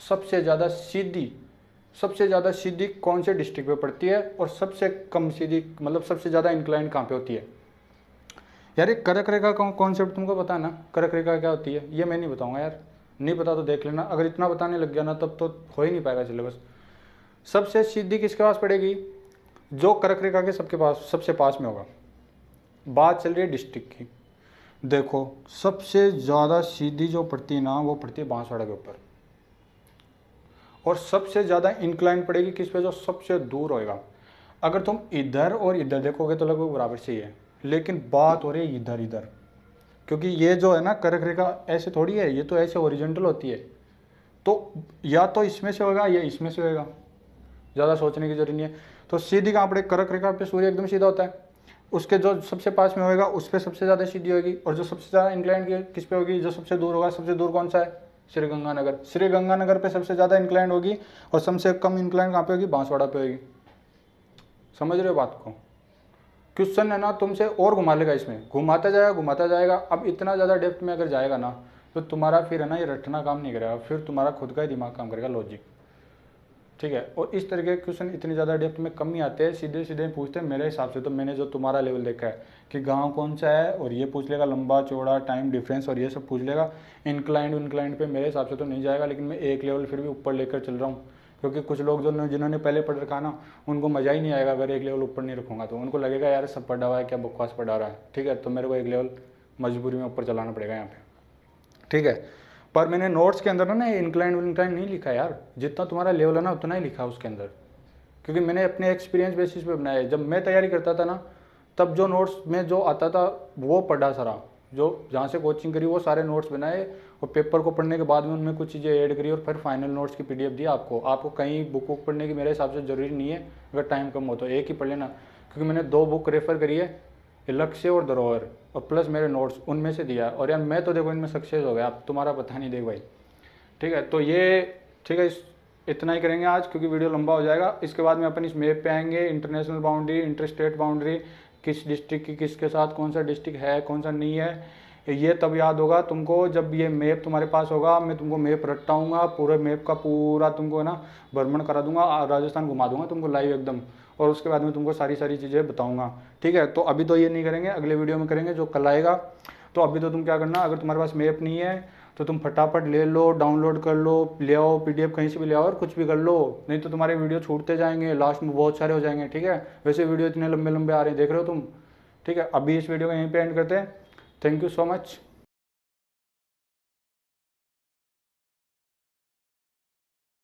सबसे ज़्यादा सीधी कौन से डिस्ट्रिक्ट पे पड़ती है, और सबसे कम सीधी मतलब सबसे ज़्यादा इंक्लाइन कहाँ पे होती है। यार ये कर्क रेखा का कॉन्सेप्ट तुमको पता है ना, कर्क रेखा क्या होती है, ये मैं नहीं बताऊँगा यार, नहीं पता तो देख लेना। अगर इतना बताने लग गया ना तब तो हो ही नहीं पाएगा सिलेबस। सबसे सीधी किसके पास पड़ेगी, जो कर्क रेखा के सबसे पास में होगा। बात चल रही है डिस्ट्रिक्ट की, देखो सबसे ज़्यादा सीधी जो पड़ती है ना, वो पड़ती है बांसवाड़ा के ऊपर, और सबसे ज़्यादा इंक्लाइन पड़ेगी किस पे, जो सबसे दूर होएगा। अगर तुम इधर और इधर देखोगे तो लगभग बराबर से ही है, लेकिन बात हो रही है इधर इधर, क्योंकि ये जो है ना कर्क रेखा ऐसे थोड़ी है, ये तो ऐसे ओरिजेंटल होती है। तो या तो इसमें से होगा या इसमें से होगा, ज़्यादा सोचने की जरूरत नहीं है। तो सीधी कहाँ पड़े, कर्क रेखा पे सूर्य एकदम सीधा होता है, उसके जो सबसे पास में होएगा उस पर सबसे ज़्यादा सीधी होगी, और जो सबसे ज़्यादा इंक्लाइन किस पे होगी, जो सबसे दूर होगा, सबसे दूर कौन सा है, श्रीगंगानगर। श्रीगंगानगर पे सबसे ज़्यादा इंक्लाइंड होगी और सबसे कम इंक्लाइंड कहाँ पे होगी? बांसवाड़ा पे होगी। समझ रहे हो बात को? क्वेश्चन है ना तुमसे और घुमा लेगा, इसमें घुमाता जाएगा घुमाता जाएगा। अब इतना ज़्यादा डेप्थ में अगर जाएगा ना तो तुम्हारा फिर है ना ये रटना काम नहीं करेगा, फिर तुम्हारा खुद का ही दिमाग काम करेगा, लॉजिक। ठीक है, और इस तरह के क्वेश्चन इतनी ज़्यादा डेप्थ में कम ही आते हैं, सीधे सीधे पूछते हैं। मेरे हिसाब से तो मैंने जो तुम्हारा लेवल देखा है कि गांव कौन सा है और ये पूछ लेगा, लंबा चौड़ा टाइम डिफरेंस और ये सब पूछ लेगा। इंक्लाइंड पे मेरे हिसाब से तो नहीं जाएगा, लेकिन मैं एक लेवल फिर भी ऊपर लेकर चल रहा हूँ, क्योंकि कुछ लोग जो जिन्होंने पहले पढ़ रखा ना उनको मज़ा ही नहीं आएगा अगर एक लेवल ऊपर नहीं रखूँगा तो। उनको लगेगा यार सब पढ़ा हुआ है, क्या बकवास पढ़ा रहा है। ठीक है, तो मेरे को एक लेवल मजबूरी में ऊपर चलाना पड़ेगा यहाँ पे। ठीक है, पर मैंने नोट्स के अंदर ना इंक्लाइंड नहीं लिखा यार, जितना तुम्हारा लेवल है ना उतना ही लिखा उसके अंदर, क्योंकि मैंने अपने एक्सपीरियंस बेसिस पे बनाया है। जब मैं तैयारी करता था ना तब जो नोट्स में जो आता था वो पढ़ा सारा, जो जहाँ से कोचिंग करी वो सारे नोट्स बनाए और पेपर को पढ़ने के बाद में उनमें कुछ चीज़ें ऐड करी और फिर फाइनल नोट्स की PDF दी आपको कहीं बुक पढ़ने की मेरे हिसाब से ज़रूरी नहीं है। अगर टाइम कम हो तो एक ही पढ़ लेना, क्योंकि मैंने 2 बुक रेफ़र करी है, लक्ष्य और धरोहर, और प्लस मेरे नोट्स उनमें से दिया। और यार मैं तो देखो इनमें सक्सेस हो गया, अब तुम्हारा पता नहीं देख भाई। ठीक है, तो ये ठीक है, इतना ही करेंगे आज क्योंकि वीडियो लंबा हो जाएगा। इसके बाद में अपन इस मैप पे आएंगे, international boundary, inter state boundary, किस डिस्ट्रिक्ट की किसके साथ कौन सा डिस्ट्रिक्ट है कौन सा नहीं है, ये तब याद होगा तुमको जब ये मैप तुम्हारे पास होगा। मैं तुमको मैप रटाऊंगा, पूरे मैप का पूरा तुमको ना भ्रमण करा दूंगा, राजस्थान घुमा दूंगा तुमको लाइव एकदम, और उसके बाद में तुमको सारी चीज़ें बताऊंगा। ठीक है, तो अभी तो ये नहीं करेंगे, अगले वीडियो में करेंगे जो कल आएगा। तो अभी तो तुम क्या करना, अगर तुम्हारे पास मैप नहीं है तो तुम फटाफट ले लो, डाउनलोड कर लो, ले आओ PDF कहीं से भी ले आओ और कुछ भी कर लो, नहीं तो तुम्हारे वीडियो छूटते जाएंगे, लास्ट में बहुत सारे हो जाएंगे। ठीक है, वैसे वीडियो इतने लंबे लंबे आ रहे हैं, देख रहे हो तुम। ठीक है, अभी इस वीडियो को यहीं पे एंड करते हैं। Thank you so much.